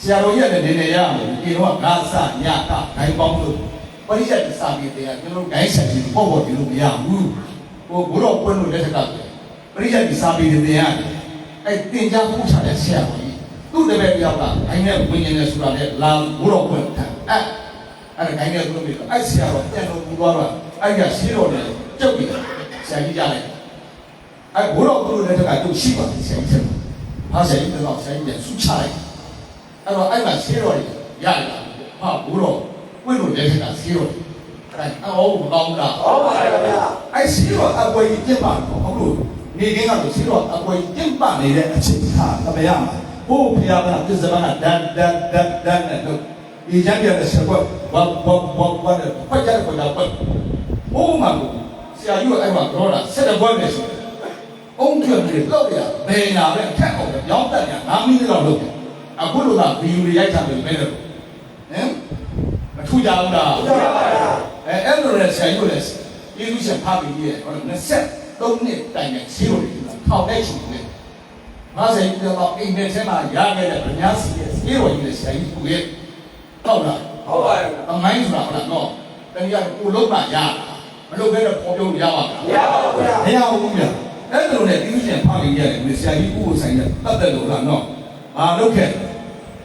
ဆရာတော်ကြီးလည်းနေရမယ်ဒီတော့ငါစညကဂိုင်းပေါင်းလို့ပရိယတ်စာပေတရားကျွန်တော်ဂိုင်းဆက်ပြီးပေါ့ဒီလိုမရဘူးဟိုဘုရောပွင့်လို့လက်ထက်ကပရိယတ်စာပေတရားအဲ့တင်ကြမှုချတဲ့ဆရာတော်ကြီးသူ့တပည့်တယောက်ကဂိုင်းနဲ့ဝိညာဉ်နဲ့ဆိုတာနဲ့လာဘုရောပွင့်အဲ့ဂိုင်းနဲ့သူ့ပြီးအဲ့ဆရာတော်ပြန်လို့ပြီးသွားတော့အဲ့ကရှိတော်တယ်ကြုတ်ပြီးဆရာကြီးကြလိုက်အဲ့ဘုရောပွင့်လို့လက်ထက်ကသူ့ရှိပါတယ်ဆရာကြီးဟာဆရာကြီးတော့ဆရာကြီးပြန်ဆူချလိုက်အဲ့တော့အဲ့မှာရှိတော်တယ်ရရဟာဘုရောပွင့်လို့လက်ထက်ကရှိတော်တယ်အဲ့အော်မကောင်းလားဟုတ်ပါရဲ့ဗျာအဲ့ရှိတော်အကွယ်ကြီးပြတ်ပါတော့ဟုတ်လို့နေကင်းကတော့ရှိတော်အကွယ်ကြီးပြတ်ပါနေတဲ့အချိန်ခါတမရမှာဘိုးဖျားကပြစ္ဆမကဒန်နဲ့လို့ဒီကြံပြတဲ့ဆက်ကွက်ဝတ်တဲ့ဖတ်ကြတဲ့ကွက်တော့ဘိုးမှာဆရာကြီးကအဲ့မှာပြောတာဆက်တဲ့ဘွဲနဲ့ဆိုအုံးကျွတ်ပြီးတော့ရဘယ်နာပဲထက်အောင်ရောင်းတတ်ရ9မိနစ်လောက်လုပ်တယ်အခုလိုကဗီဒီယိုရိုက်ချတယ်ပဲလို့ဟမ်မထူကြဘူးလားထူကြပါလားအဲ့လိုလဲဆရာကြီးကလည်းယေရှုရှင်ဖားပြီးရဲ့ဟော23နှစ်တိုင်နဲ့ရှိလို့ထောက်တဲ့ရှင်နဲ့ငါဆိုင်ကတော့အိမ်ထဲမှာရခဲ့တဲ့ဗညာစီရဲ့ဈေးတော်ကြီးနဲ့ဆရာကြီးကိုရဲ့ဟုတ်လားဟုတ်ပါရဲ့အမိုင်းဆိုတာဟုတ်လားနော်တကယ်ကိုလုံးမှရမလုပ်ဘဲတော့ပေါ်ပြောလို့ရပါမလားမရပါဘူးဗျာမရဘူးဗျာအဲ့လိုနဲ့ယေရှုရှင်ဖားပြီးရဲ့ဆရာကြီးကိုဆိုင်တဲ့တတ်တယ်လို့လားနော်ဘာလုပ်ခဲ့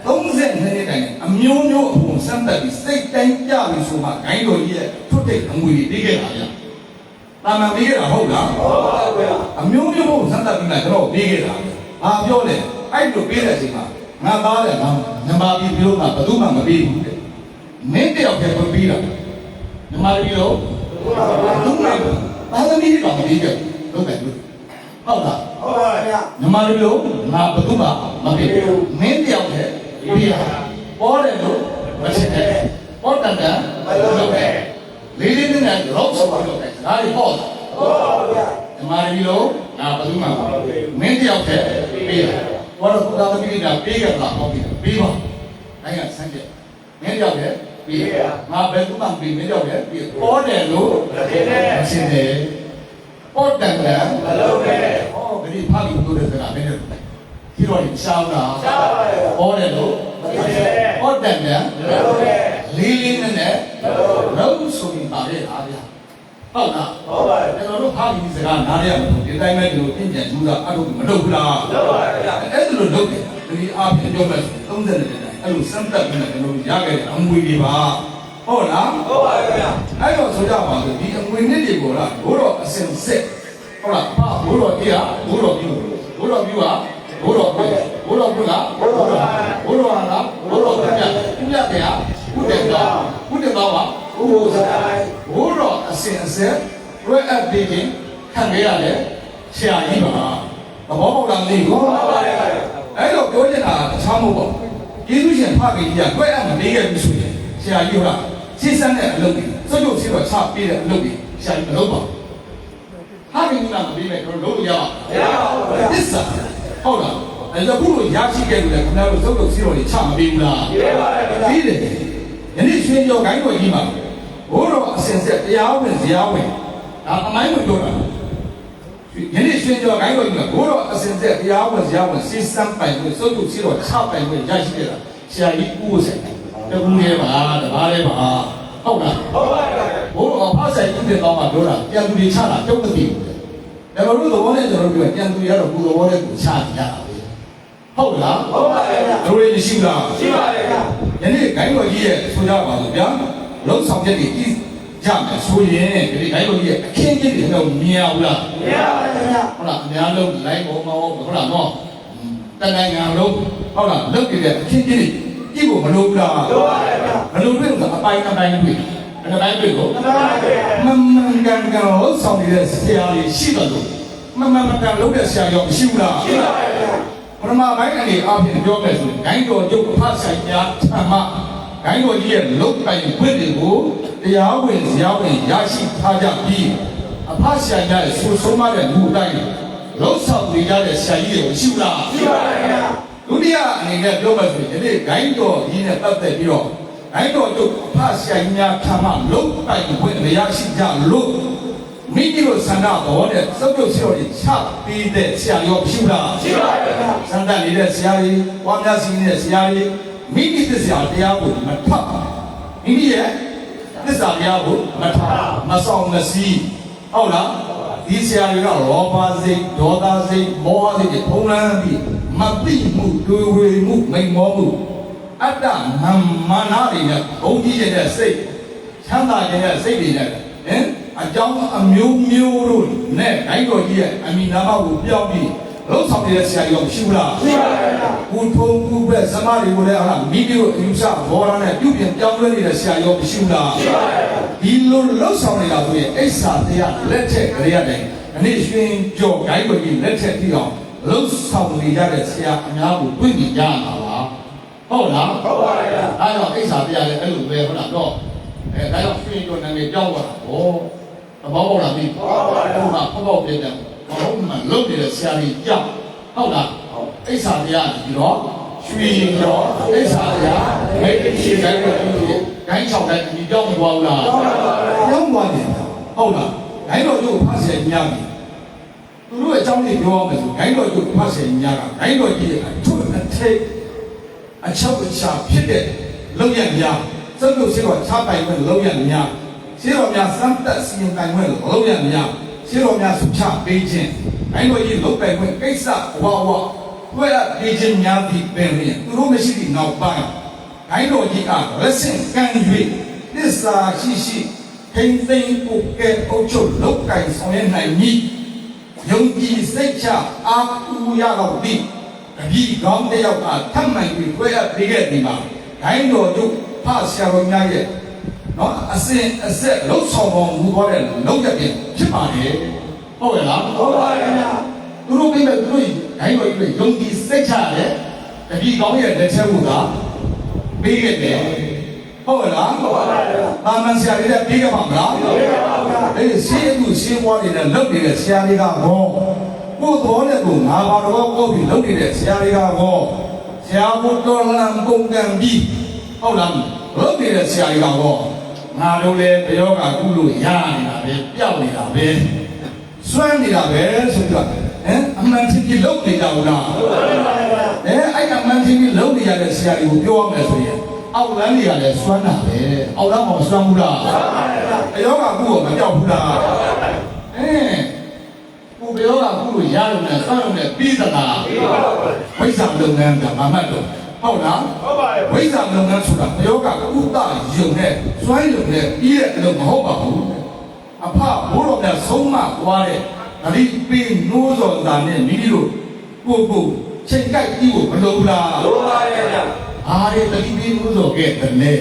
32နှစ်တိုင်အမျိုးမျိုးအပုံစံတက်ပြီးစိတ်တိုင်းကြပြီးဆိုမှဂိုင်းတော်ကြီးရဲ့ထွတ်တဲ့အငွေတွေပေးခဲ့တာဗျာတာမန်ပေးခဲ့တာဟုတ်လားဟုတ်ပါဘူးဗျာအမျိုးမျိုးပုံစံတက်ပြီးမှကျွန်တော်ပေးခဲ့တာဘာပြောလဲအဲ့လိုပေးတဲ့အချိန်မှာငါသားတဲ့ငါညမာပြည်ပြောမှဘယ်သူမှမပေးဘူးတဲ့မင်းတယောက်တည်းပဲပေးတာညမာပြည်လို့ဘယ်သူမှဘာသမီးတော့မပေးကြဘူးဟုတ်တယ်ဟုတ်လားဟုတ်ပါဗျာညမာပြည်လို့ငါဘယ်သူမှမပေးဘူးမင်းတယောက်တည်းပေးတာပေါ်တယ်လို့မချစ်တယ်ပေါ်တယ်မလုပ်တယ်လေးလေးနဲ့တော့ဆောက်လို့တယ်ဒါတွေပေါ့ဟုတ်ပါဗျာဓမ္မရီလို့ငါဘယ်သူမှမင်းတယောက်တည်းပေးတာဘောတော့ဘုရားသမီးကပေးကြတာဟုတ်ပြီပေးပါနိုင်ငံဆန်းကျက်မင်းတယောက်တည်းပေးငါဘယ်သူမှပေးမင်းတယောက်တည်းပေးပေါ်တယ်လို့မချစ်တယ်ပေါ်တယ်မလုပ်တယ်ဟောဘယ်ဒီဖားပြီးတို့တဲ့စကားပဲနဲ့ဒီတော့ရှားတာရှားပါရဲ့ပေါ်တယ်လို့ပေါ်တယ်မြန်လေးလေးနဲ့လုံးဆိုပြီးပါရဲ့အားဗျာဟုတ်လားဟုတ်ပါရဲ့ကျွန်တော်တို့ဖားပြီးစကားနားရမှာဒီတိုင်းပဲဒီလိုပြင်ပြန်ယူတာအဲ့လိုမလုပ်ဘူးလားလုပ်ပါရဲ့ဗျာအဲ့လိုလုပ်တယ်ဒီအားဖြင့်ပြောမယ်30နဲ့တိုင်အဲ့လိုစမ်းတက်ပြီးကျွန်တော်ရခဲ့တဲ့အငွေတွေပါဟုတ်လားဟုတ်ပါရဲ့ဗျာအဲ့တော့ဆိုကြပါစို့ဒီအငွေနစ်တွေကိုလားဘိုးတော်အစင်စစ်ဟုတ်လားဖားဘိုးတော်ကြီးဟာဘိုးတော်ပြုဘိုးတော်ပြုဟာဘိုးတော်ကဘိုးတော်ကဘိုးတော်ဟာဘိုးတော်ကပြတယ်ဘုတယ်တော့ဘုတယ်တော့ပါဘိုးဆိုင်ဘိုးတော်အစင်အဆက်ရွက်အပ်ပြီးရင်ခံရရတယ်ဆရာကြီးပါသဘောပေါက်လားမသိဘူးအဲ့တော့ပြောချင်တာတခြားမဟုတ်ပါဘူးယေရှုရှင်ဖခင်ကြီးကရွက်အပ်မပေးခဲ့ဘူးဆိုရင်ဆရာကြီးကစိတ်ဆန်းတဲ့အလုပ်တွေစွတ်ကျုပ်စီတော့ချပေးတဲ့အလုပ်တွေဆရာကြီးမလုပ်ပါဘူးဟာဘယ်လိုမှမပေးမဲ့တော့လုပ်လို့ရပါမရပါဘူးသစ္စာဟုတ်လားအဲ့တော့ခုလိုရရှိခဲ့လို့လေခင်ဗျားတို့သုတ်တုတ်စီတော်တွေချမပေးဘူးလားပေးပါတယ်ပြီးတယ်ယနေ့ရွှေကျော်ဂိုင်းတော်ကြီးမှာဘိုးတော်အစင်ဆက်တရားဝင်ဇာဝင်ဒါအမိုင်းဝင်ပြောတာယနေ့ရွှေကျော်ဂိုင်းတော်ကြီးမှာဘိုးတော်အစင်ဆက်တရားဝင်ဇာဝင်စစ်စမ်းပိုင်လို့သုတ်တုတ်စီတော်ချပိုင်လို့ရရှိခဲ့တာဆရာကြီးဦးဆက်တကူလေးပါတပါးလေးပါဟုတ်လားဟုတ်ပါတယ်ဘိုးတော်ဖတ်ဆိုင်ဦးတဲ့ကောင်းမှာပြောတာပြန်သူတွေချတာတုတ်မသိဘူးကျွန်တော်တို့သဘောနဲ့ကျွန်တော်တို့ကကြံသူရတော့ကိုယ်သဘောနဲ့ကိုချရတာပဲဟုတ်လားဟုတ်ပါရဲ့ဗျာတို့ရရှိလားရှိပါတယ်ဗျာယနေ့ဂိုင်းတော်ကြီးရဲ့ဆိုကြပါစို့ဗျာလုံးဆောင်ချက်တွေကြီးကြမယ်ဆိုရင်ဒီဂိုင်းတော်ကြီးရဲ့အခင်းကြီးတွေတော့မြင်ရဘူးလားမြင်ရပါတယ်ဗျာဟုတ်လားအများလုံးလိုက်ပေါ်မှာဟုတ်လားနော်တန်နိုင်ငံလုံးဟုတ်လားလုတ်ပြတဲ့အခင်းကြီးတွေကြည့်ဖို့မလိုဘူးလားလိုပါတယ်ဗျာမလိုဘူးဆိုအပိုင်းတွေ့အဲ့တိုင်းတွေ့ကိုမမှန်ကန်ကန်လို့ဆောင်နေတဲ့ဆရာကြီးရှိတယ်လို့မမှန်ကန်လုပ်တဲ့ဆရာရောမရှိဘူးလားရှိပါတယ်ဗျာပထမပိုင်းအနေအချင်းပြောမယ်ဆိုရင်ဂိုင်းတော်ကျုပ်ဖတ်ဆိုင်များထမဂိုင်းတော်ကြီးရဲ့လုတ်ပိုင်ခွင့်တွေကိုတရားဝင်ဇာဝင်ရရှိထားကြပြီးအဖဆရာကြီးရဲ့ဆူဆုံးမတဲ့လူတိုင်းလုတ်ဆောင်နေကြတဲ့ဆရာကြီးတွေရှိဘူးလားရှိပါတယ်ဗျာဒုတိယအနေနဲ့ပြောမယ်ဆိုရင်ဒီနေ့ဂိုင်းတော်ကြီးနဲ့ပတ်သက်ပြီးတော့အဲ့တော့တို့ဖတ်ဆိုင်များထမလုံးပိုင်ခွင့်မရရှိကြလို့မိမိတို့ဆန္ဒတော်တဲ့သုတ်တုတ်စီတော်ကြီးချပေးတဲ့ဆရာရောရှိလားရှိပါရဲ့စန္ဒနေတဲ့ဆရာကြီးဝါများစီနေတဲ့ဆရာကြီး မိမိသစ္စာတရားကိုမထပ်မိမိရဲ့သစ္စာတရားကိုမထပ်မဆောင်မစည်းဟုတ်လားဒီဆရာတွေကရောဘစိတ်ဒေါသစိတ်မောဟစိတ်တွေထုံးလန်းပြီးမသိမှုတွေဝေမှုမိန်မောမှုအတ္တမာနတွေနဲ့ဘုံကြီးတဲ့စိတ်ချမ်းသာတဲ့စိတ်တွေနဲ့အကြောင်းအမျိုးမျိုးတို့နဲ့ဂိုင်းတော်ကြီးရဲ့အမိနာမကိုပြောင်းပြီးလုံးဆောင်နေတဲ့ဆရာကြီးရောရှိဘူးလားရှိပါဘူးဘုထုံဘုပဲစမတွေကိုလည်းဟာမိမိတို့အယူဆဘောရနဲ့ပြုပြင်ပြောင်းလဲနေတဲ့ဆရာရောမရှိဘူးလားရှိပါဘူးဒီလိုလုံးဆောင်နေတာဆိုရင်အိဆာတရားလက်ထက်ကလေးရတယ်အနည်းရွှင်ကြော်ဂိုင်းတော်ကြီးလက်ထက်ပြီးအောင်လုံးဆောင်နေကြတဲ့ဆရာအများကိုတွေ့မြင်ကြတာပါဟုတ်လားဟုတ်ပါရဲ့အဲတော့အိဆာတရားလည်းအဲ့လိုပဲဟုတ်လားတော့ဒါကြောင့်ရွှင်ကြော်နာမည်ကြောက်သွားတာဟောသဘောပေါက်လားဒီဟုတ်ပါရဲ့ဟုတ်ပါပေါက်ပြတဲ့ဘုံမှာလုံးနေတဲ့ဆရာကြီးကြောက်ဟုတ်လားအိဆာတရားဒီတော့ရွှေရောအိဆာတရားမိတ်ရှိတိုင်းကိုဂိုင်းချောက်တိုင်းဒီကြောက်မသွားဘူးလားကြောက်သွားတယ်ဟုတ်လားဂိုင်းတော်တို့ဖတ်ဆယ်ညံ့ပြီသူတို့အကြောင်းတွေပြောအောင်မယ်ဆိုဂိုင်းတော်တို့ဖတ်ဆယ်ညံ့တာဂိုင်းတော်ကြီးအထုအထိတ်အချောက်အချာဖြစ်တဲ့လုံရများစက်လို့ရှိတော့ချပိုင်ခွင့်လုံရများရှိတော်များစမ်းသက်စီရင်ပိုင်ခွင့်လုံရများရှိတော်များဆုချပေးခြင်းဂိုင်းတော်ကြီးလုံပိုင်ခွင့်ကိစ္စဝါတွေ့ရပေးခြင်းများပြီးပင်ရင်သူတို့မရှိသည့်နောက်ပိုင်းဂိုင်းတော်ကြီးကလက်ဆင့်ကမ်း၍သစ္စာရှိရှိထိမ့်သိမ့်ပုတ်ကဲအုပ်ချုပ်လောက်ကင်ဆောင်ရနိုင်မည်ယုံကြည်စိတ်ချအားကူရတော့သည်တပည့်ကောင်းတယောက်ကထပ်မှန်ပြီးတွေ့ရပေးခဲ့ဒီမှာဂိုင်းတော်တို့ဖဆရာတော်များရဲ့နော်အစဉ်အဆက်လှုပ်ဆောင်ပုံမူသွားတဲ့လုံးရပြင်ဖြစ်ပါလေဟုတ်ရဲ့လားဟုတ်ပါရဲ့သူတို့ကိမဲ့သူတို့ဂိုင်းတော်ကြီးယုံကြည်စိတ်ချတဲ့တပည့်ကောင်းရဲ့လက်ချက်မှုကပေးခဲ့တယ်ဟုတ်လားဟုတ်ပါရဲ့အာမန်ဆရာကြီးလည်းပေးခဲ့ပါမလားပေးခဲ့ပါဗျာအဲ့ဒီရှင်းသူရှင်းပွားနေတဲ့လုပ်နေတဲ့ဆရာတွေကဘောကိုယ်တော်နဲ့ကိုငါဘာတော့ကိုပြီးလုပ်နေတဲ့ဆရာတွေကဘောဆရာဘုတော်လံပုံကံပြီးဟုတ်လားလုပ်နေတဲ့ဆရာတွေကဘောငါတို့လည်းဘယောကကုလို့ရနေတာပဲပျောက်နေတာပဲစွမ်းနေတာပဲဆိုတော့အမှန်တကယ်လုပ်နေကြဘူးလားဟုတ်ပါဗျာအဲ့အမှန်တကယ်လုပ်နေရတဲ့ဆရာတွေကိုပြောရမယ်ဆိုရင်အောက်လမ်းတွေကလည်းစွမ်းတာပဲအောက်လမ်းမှာစွမ်းဘူးလားစွမ်းပါဗျာအယောဂကုကိုမကြောက်ဘူးလားကိုဘယောဂကုကိုရလို့နဲ့စွမ်းလို့နဲ့ပြီးသလားပြီးပါပါဝိဇ္ဇာလုပ်ငန်းကမမှတ်တော့ဟုတ်လားဟုတ်ပါရဲ့ဝိဇ္ဇာလုပ်ငန်းဆိုတာဘယောဂကုသယုံနဲ့စွမ်းယုံနဲ့ပြီးတဲ့အလုပ်မဟုတ်ပါဘူးအဖဘိုးတော်ကဆုံးမသွားတဲ့ဂရိပေးနိုးစော်တာနဲ့မိမိတို့ကိုချိန်ကြိုက်ပြီးကိုမလုပ်လားလိုပါရဲ့ဗျာအားရတတိပိမှုဆိုခဲ့တယ်လေ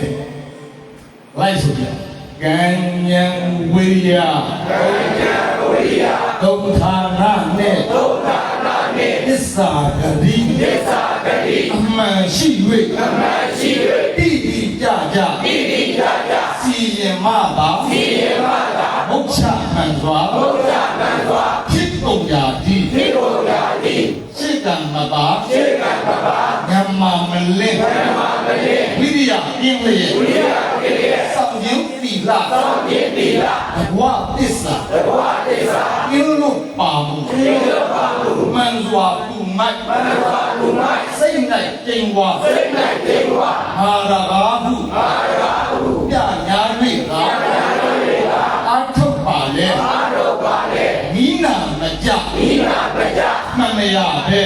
လိုက်ဆိုကြကံဉဏ်ဝိရိယဒုက္ခနာနဲ့သစ္စာဂတိအမှန်ရှိ၍တိတိကြကြစီရင်မသာမုတ်ချမှန်စွာဖြစ်ကုန်ရာဒီစိတ်ကံမပါညမမလင်းဝိရိယပြင်းလျက်စောင့်ခြင်းသီလဘဝသစ္စာပြင်းလို့ပါမှုမှန်စွာပူမိုက်စိတ်၌ကျင်ဝါဟာရဘာဟုပြညာ၍သာအာထုတ်ပါလေမိနာမကြမှန်မရပဲ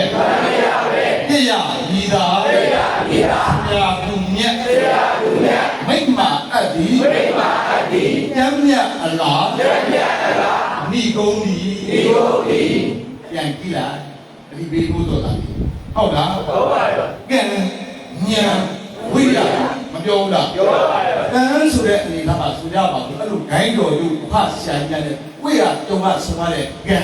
ပြရဤသာပြာကုမြတ်မိမ္မာအတ္တိကျမ်းမြတ်အလားမိကုံးဒီပြန်ကြည့်လိုက်ဒီဘေးဘုသောတာဟုတ်လားဟုတ်ပါရဲ့ကဲဉာဏ်ဝိရိယမပြောဘူးလားပြောပါရဲ့တန်းဆိုတဲ့အနေနဲ့ပါဆိုကြပါဘူးအဲ့လိုဂိုင်းတော်တို့ဖဆရာကြီးတဲ့ဝိရိယတုံးကဆိုရတဲ့ကံ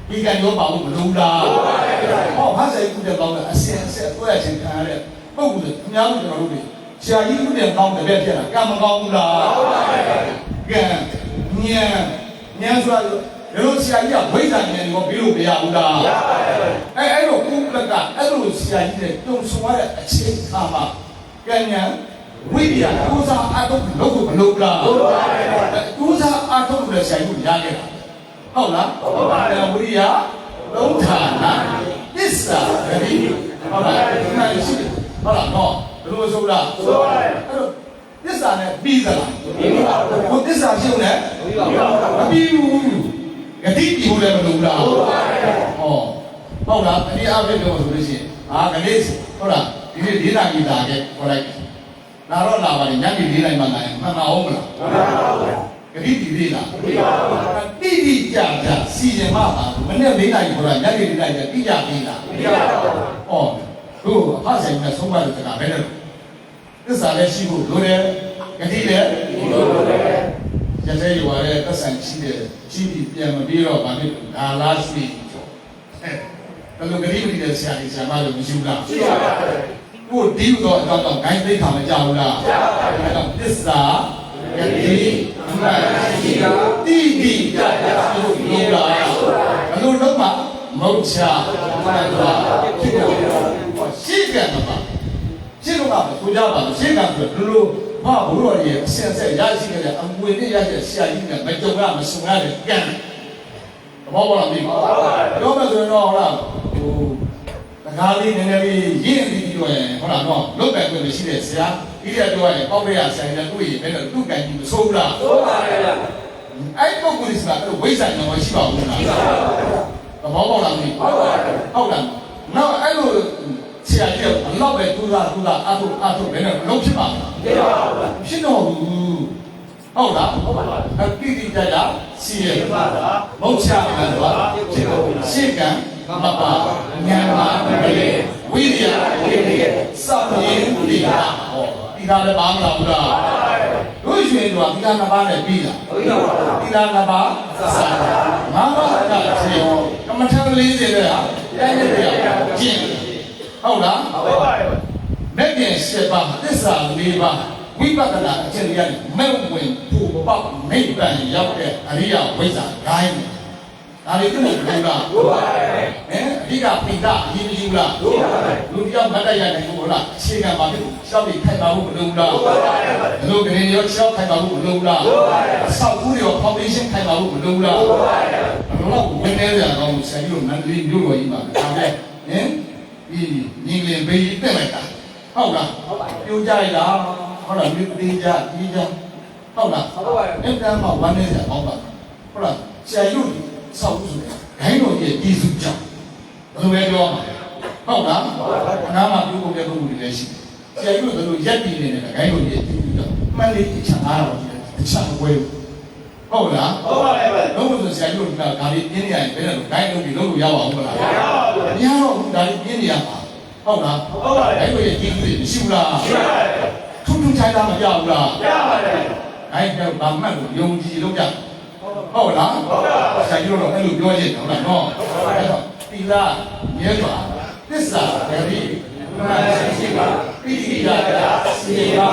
ဒီကံရောပါဘူးမလို့လားဟုတ်ပါရဲ့ဟောဖဆရာကြီးတဲ့ကောင်းတဲ့အစင်တွဲချင်းခံရတဲ့ပုံစံအများကြီးကျွန်တော်တို့ဆရာကြီးတဲ့ကောင်းတဲ့ပဲဖြစ်တာကံမကောင်းဘူးလားဟုတ်ပါရဲ့ကံဉာဏ်ဆိုတာဘယ်လိုဆရာကြီးကဝိဇ္ဇာဉာဏ်ကိုပြီးလို့မရဘူးလားရပါရဲ့အဲ့တော့ကုလကအဲ့လိုဆရာကြီးတဲ့တုံဆုံရတဲ့အချိန်ခါမှာကံဉာဏ်ဝိရိယကိုးစားအထုတ်လို့မလုပ်လားဟုတ်ပါရဲ့ကိုးစားအထုတ်လို့ဆရာကြီးကိုရခဲ့တာဟုတ်လားဟုတ်ပါရဲ့ဝိရိယသုံးဌာနသစ္စာဂတိဟုတ်လားဒီမှာရှိတယ်ဟုတ်လားတော့ ဘယ်လိုဆိုလားဆိုပါရဲ့အဲ့တော့သစ္စာနဲ့ပြီးသလားပြီးပါဘူးကိုသစ္စာရှုံးနဲ့ပြီးပါဘူးမပြီးဘူးဂတိပြီးလို့လည်းမလုပ်လားဟုတ်ပါရဲ့ဟောဟုတ်လားတနည်းအားဖြင့်ပြောဆိုလို့ရှိရင်ကလေးဟုတ်လားဒီနေ့၄နာရီလာခဲ့ခေါ်လိုက်လာတော့လာပါလေညနေ၄နာရီမှလာရင်မှန်ပါအောင်မလားမှန်ပါဘူးဂတိပြီးသေးလားပြီးပါဘူးတိတိကျကျစီရင်မှပါမနေ့၄နာရီခေါ်တာညနေ၄နာရီတိကျပြီးလားပြီးပါဘူးဟောတို့အဖဆိုင်ကဆုံးမတဲ့ကဘယ်နဲ့သစ္စာလည်းရှိဖို့လိုတယ်ဂတိလည်းလိုတယ်ရတဲ့ရွာရဲ့သက်ဆိုင်ရှိတဲ့ကြီးပြီးပြန်မပြီးတော့ဗာဖြစ်ဒါလားရှိကျော်ဘယ်လိုဂတိမတိတဲ့ဆရာကြီးဆရာမတို့မရှိဘူးလားရှိပါပါတယ်ကိုဒီတော့တော့ဂိုင်းသိခါမကြောက်ဘူးလားကြောက်ပါဘူးအဲ့တော့သစ္စာဂတိအမှန်ရှိတာတိတိကျကျလို့လိုလားဘယ်လိုတော့မှမဟုတ်ချာမှန်သွားဖြစ်တော့ရှိကြမှာပါရှင်းလို့ကဆိုကြပါလို့ရှင်းကဆိုလို့ဘာဘုရောရဲ့အဆက်ဆက်ရရှိခဲ့တဲ့အမွေနဲ့ရတဲ့ဆရာကြီးကမကြုံရမဆုံရတဲ့ကံဘောဘောလားဒီမှာပြောမယ်ဆိုရင်တော့ဟုတ်လားဟိုတကားလေးနည်းနည်းလေးရင်းပြီးတော့ရင်ဟုတ်လားတော့လုတ်ပဲခွင့်မရှိတဲ့ဆရာဒီရတော့ရင်ပေါက်ရဆိုင်တဲ့တွေ့ရင်ဘယ်တော့သူ့ကံကြီးမဆိုးဘူးလားဆိုးပါရဲ့အဲ့ပုဂ္ဂိုလ်ဆိုတာဝိဇ္ဇာညောရှိပါဘူးလားရှိပါဘူးဘောဘောလားဒီဟုတ်လားနောက်အဲ့လိုဆရာကြီးကအလောက်ပဲတူတာအထုဘယ်နဲ့လုံးဖြစ်ပါ့မလားဖြစ်ပါဘူးဖြစ်တော့ဘူးဟုတ်လားဟုတ်ပါပါအတိတိကျကျစီရပါတာမဟုတ်ချမှန်သွားဖြစ်တော့ရှေ့ကံမပါဉာဏ်ပါမလေးဝိရိယဝိရိယစောင့်ရင်းတိတာဟောတိတာလည်းပါမလားဘူးလားတို့ရွှေတို့ကတိတာနှစ်ပါးနဲ့ပြီးလားဟုတ်ပါပါတိတာနှစ်ပါးစာငါးပါးကချင်းကမ္မထ40တဲ့ဟာတိုင်းတဲ့ကျင့်ဟုတ်လားဟုတ်ပါရဲ့မဲ့ကျင်7ပါးသစ္စာ4ပါးဝိပဿနာအကျင့်ရမဲ့ဝင်ဖို့ပေါ့နိဗ္ဗာန်ရောက်တဲ့အရိယဝိဇ္ဇာဂိုင်းဒါလေးသိလို့ဘူးလားဟုတ်ပါရဲ့အဓိကပိဋကအရေးကြီးလားဟုတ်ပါရဲ့လူပြောင်းမတ်တရားနိုင်ဘူးလားအခြေခံပါလို့ရှောက်ပြီးထိုက်ပါဘူးမလို့လားဟုတ်ပါရဲ့ဘလို့ကနေရောရှောက်ထိုက်ပါဘူးမလို့လားဟုတ်ပါရဲ့ဆောက်ဦးရော foundation ထိုက်ပါဘူးမလို့လားဟုတ်ပါရဲ့ဘလို့ဝင်နေကြတော့ဆရာကြီးတို့မန္တလေးမြို့တော်ကြီးမှာဒါပဲဒီညီလင်ဘေးတက်လိုက်တာဟုတ်လားဟုတ်ပါပြိုကြရလားဟုတ်လားမြို့သေးကြကြီးကြဟုတ်လားဟုတ်ပါရဲ့အဲ့ဒါမှဝမ်းနေကြအောင်ပါဟုတ်လားဆရာကြီးဆောက်ဦးဆိုဂိုင်းတော်ရဲ့ကျေးဇူးကြောင့်ဘယ်လိုပဲပြောမှာဟုတ်လားအနာမှာပြုဖို့ပြဖို့တွေလည်းရှိဆရာကြီးတို့ဘယ်လိုရက်တည်နေတယ်ဂိုင်းတော်ရဲ့ကျေးဇူးကြောင့်မှန်လေးချအားတော်ကြီးအချဝဲဟုတ်လားဟုတ်ပါရဲ့လုံးဝဆိုဆရာကြီးတို့ကဒါလေးပြင်းနေရတယ်ဘယ်လိုဂိုင်းတော်ကြီးလုံးလို့ရပါဦးမလားမရပါဘူးမရတော့ဘူးဒါလေးပြင်းနေရမှာဟုတ်လားဟုတ်ပါရဲ့အဲ့ဒီကျေးဇူးတွေမရှိဘူးလားရှိပါရဲ့ထူးထူးခြားခြားမပြဘူးလားပြပါတယ်အဲ့ဒါဘာမှမယုံကြည်လို့ပြဟုတ်လားဟုတ်ပါဆရာကြီးတို့အဲ့လိုပြောရင်ဟုတ်လားနော်အဲ့တော့တိလာရဲစွာသစ္စာဂရိမှန်ရှိပါပိဋိယတာစေပါ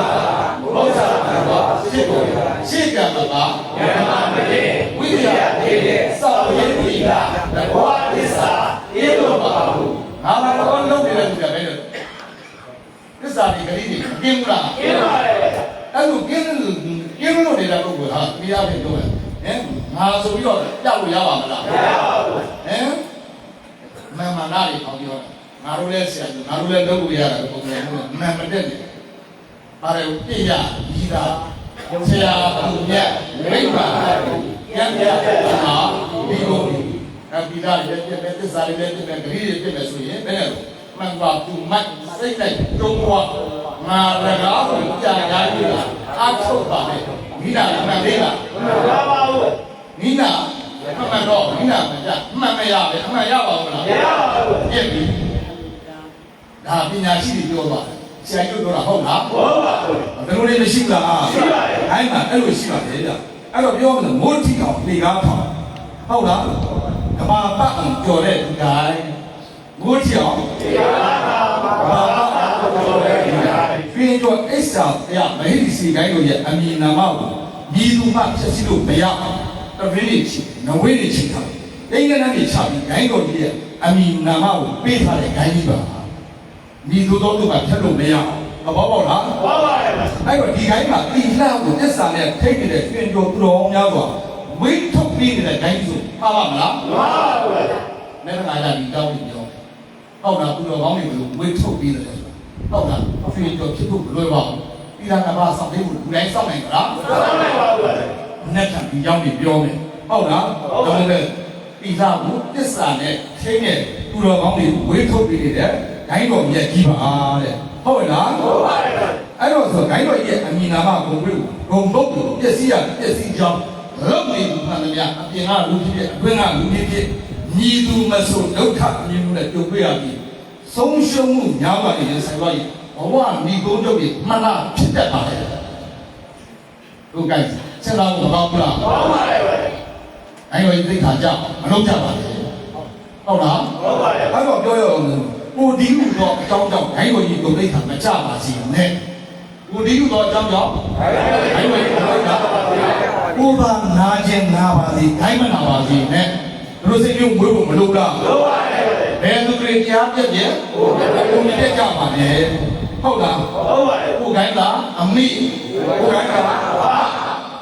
ဘုရားတော်ဖြစ်ပေါ်ရှေ့ကံမှာဉာဏ်မလေးဝိရိယလေးစောင့်ရည်တိလာတဘောသစ္စာဧလိုပါဘူးငါကတော့လုံးနေတယ်သူကပဲလို့သစ္စာဒီဂရိတွေမကင်းဘူးလားကင်းပါလေအဲ့လိုကင်းလို့နေတဲ့ပုဂ္ဂိုလ်ဟာမိသားစုပြောတယ်ငါဆိုပြီးတော့ကြောက်လို့ရပါမလားမရပါဘူးမမနာတွေပေါင်းပြောငါတို့လည်းဆရာကြီးငါတို့လည်းလုပ်လို့ရတယ်ပုံစံမျိုးမမတက်နေပါတယ်ပြည့်ရပြီးတာဆရာသူမြတ်မိဘကျမ်းပြတာဒီလိုပြီးတာရဲ့ပြည့်သစ္စာလေးပြည့်တဲ့ဂရိတွေပြည့်မယ်ဆိုရင်ဘယ်နဲ့လို့မှန်ပါသူမတ်စိတ်လိုက်တုံးဝငါရကားကိုကြာရည်လာအထုတ်ပါလေမိနာမှန်သေးလားမှန်ပါဘူးမိနာမှန်တော့မိနာမကြမှန်မရပဲအမှန်ရပါဦးမလားမရပါဘူးပြည့်ပြီဒါပညာရှိတွေပြောပါတယ်ဆရာကြီးတို့ပြောတာဟုတ်လားဟုတ်ပါဘူးဘယ်လိုလဲမရှိဘူးလားရှိပါတယ်အဲ့မှာအဲ့လိုရှိပါတယ်ဗျအဲ့တော့ပြောမယ်မိုးတိကောင်လေကားထောင်ဟုတ်လားကဘာပတ်အောင်ကြော်တဲ့ဒီတိုင်းမိုးတိအောင်လေကားထောင်ကဘာပတ်အောင်ကြော်တဲ့ဒီတိုင်းပြင်းတော့အစ္ဆာတရားမဟိတိစီကိုင်းတို့ရဲ့အမည်နာမကိုမြည်သူမှဖြစ်စီလို့မရအောင်တပင်းလေးချီနဝေးလေးချီထားတယ်တိန်ကနန်းကြီးချပြီးဂိုင်းတော်ကြီးရဲ့အမည်နာမကိုပေးထားတဲ့ဂိုင်းကြီးပါမြည်သူတော်တို့ကဖြတ်လို့မရအောင်ဘောပေါက်လားဘောပါရဲ့အဲ့တော့ဒီဂိုင်းမှာတိလှကိုအစ္ဆာနဲ့ထိတ်နေတဲ့တွင်ကျော်သူတော်များစွာဝိထုတ်ပြီးနေတဲ့ဂိုင်းကြီးဆိုပါပါမလားမှန်ပါဘူးလက်ထနာရဒီတောင်းပြီးပြောဟုတ်လားသူတော်ကောင်းတွေကိုဝိထုတ်ပြီးတယ်ဆို ဟုတ်လားရွှေကြော်ဖြစ်ဖို့မလွယ်ပါဘူးပြည်သာကဘာဆောင်ပေးဖို့လူတိုင်းစောင့်နိုင်ကြလားမစောင့်နိုင်ပါဘူးနဲ့ထပ်ဒီကြောင်းကြီးပြောမယ်ဟုတ်လားဒါမှမဟုတ်ပြည်သာကိုတစ္ဆာနဲ့ထိန်းနဲ့သူတော်ကောင်းတွေဝေးထုတ်ပြီးတဲ့ဂိုင်းတော်မြတ်ကြီးပါတဲ့ဟုတ်လားဟုတ်ပါတယ်အဲ့တော့ဆိုဂိုင်းတော်ရဲ့အမည်နာမဂုံပြုဂုံဘုတ်ကိုပျက်စီးရပျက်စီးကြောင်းလောက်နေသူမှန်သမျှအပြင်ကလူဖြစ်အတွင်းကလူဖြစ်ညီသူမဆိုဒုက္ခအမြင်နဲ့ကြုံတွေ့ရပြီးဆုံးရှုံးမှုများပါနေဆိုင်သွားရင်ဘဝမိကုန်းတို့ကြီးမှန်လားဖြစ်တတ်ပါလေတို့ကဆက်လာဖို့မကောင်းဘူးလားကောင်းပါလေပဲအဲ့တော့သိခါကြောက်မလုပ်ကြပါနဲ့ဟုတ်လားဟုတ်ပါလေအဲ့တော့ပြောရအောင်ကိုဒီဟုတော့အကြောင်းကြောင့်ဂိုင်းတော်ကြီးကိုသိခါမကြပါစီနဲ့ကိုဒီဟုတော့အကြောင်းကြောင့်ဂိုင်းတော်ကြီးကိုသိခါကိုပါနာခြင်းနာပါစီဂိုင်းမနာပါစီနဲ့တို့စိတ်မျိုးမွေးဖို့မလုပ်လားလုပ်ပါလေဘယ်သူတွေကြားပြက်ပြက်ကိုမပြက်ကြပါနဲ့ဟုတ်လားဟုတ်ပါလေကိုဂိုင်းသားအမိကိုဂိုင်းသား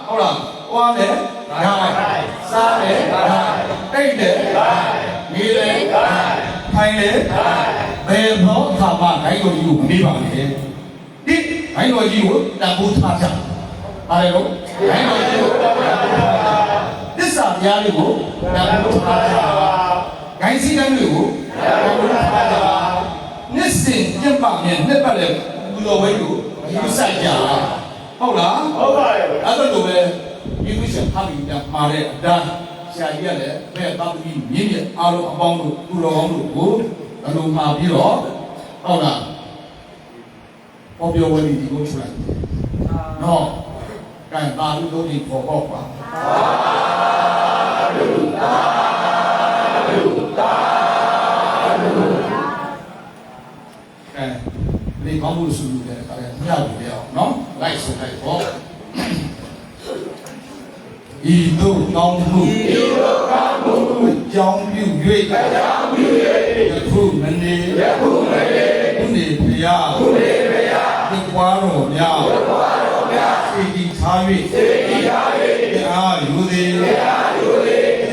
ဟုတ်လားဝါတယ်ဓာတ်စားတယ်ဓာတ်တိတ်တယ်ဓာတ်နေတယ်ဓာတ်ထိုင်တယ်ဓာတ်ဘယ်တော့အခါမှဂိုင်းတော်ကြီးကိုမမေးပါနဲ့ဒီဂိုင်းတော်ကြီးကိုတန်ဖိုးထားကြပါလေလို့ဂိုင်းတော်ကြီးကိုတန်ဖိုးထားကြသစ္စာတရားလေးကိုတန်ဖိုးထားကြဂိုင်းစည်းကမ်းတွေကိုတန်ဖိုးထားကြနှစ်စဉ်ပြတ်ပါနဲ့နှစ်ပတ်လည်းဘူတော်ဝဲကိုယူဆိုင်ကြဟုတ်လားဟုတ်ပါရဲ့အဲ့ဒါလိုပဲဒီဝိရှင်ဟာပြီးပြန်မှာတဲ့အတိုင်းဆရာကြီးကလည်းဘယ်သာသမီမြင့်မြတ်အားလုံးအပေါင်းတို့သူတော်ကောင်းတို့ကိုအလုံးမှာပြီးတော့ဟုတ်လားဟောပြောဝဲဒီကိုချလိုက်နော်ကဲပါလူတို့ဒီပေါ်ပေါက်ပါသာဓုသာဓုသာဓုကဲဒီကောင်းမှုစုလို့လည်းအဲ့ဒါညရအောင်နော်လိုက်ဆိုလိုက်ပေါ့ဤသို့ကောင်းမှုကြောင်းပြု၍ယခုမနေခုနေဖျားဒီကွာတော်များစေတီထား၍တရားယူသည်တ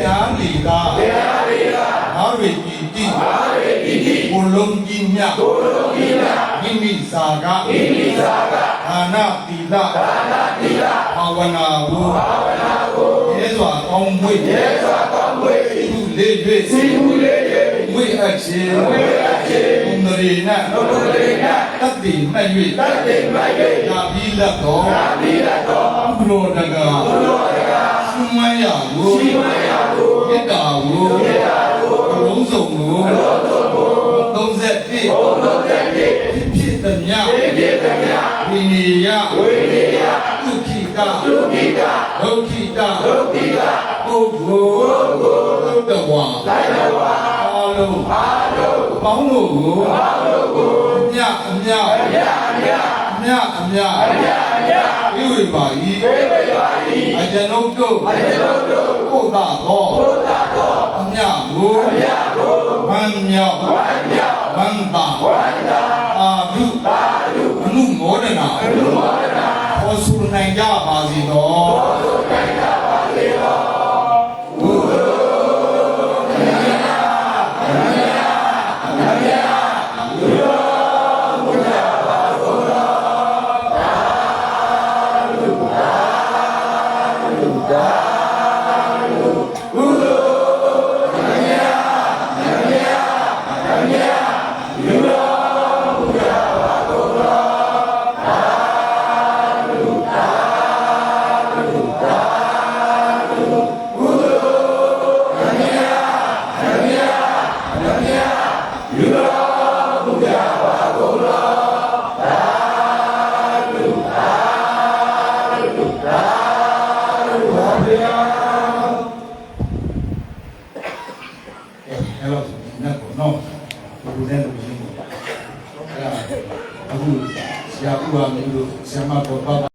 ရားလီသာဘာဝေတိတိကိုလုံးကြီးမြမိမိစာကဒါနသီလဘာဝနာကိုရဲစွာကောင်းမွေ့သူလေး၍ဝိအချင်းဘုံရေနတတ်တိမှတ်၍ဒါပြီးလက်တော်ဘုရောတကာရှုမန်းရကိုမေတ္တာကိုလုံးစုံကို31ဖြစ်သမျှဝိနေယဒုက္ခိတဒုက္ခိတပုဂ္ဂိုလ်တဝါအားလုံးပေါင်းတို့ကိုအမြအမြဝိဝေပါ၏အကျွန်ုပ်တို့ကိုယ်သာသောအမြကိုဝမ်းမြောက်ဝမ်းသာအာဓုအနုမောဒနာဟောဆုနိုင်ကြပါစေတော်အခုဆရာဦးပါမျိုးတို့ဆရာမပေါ်ပါ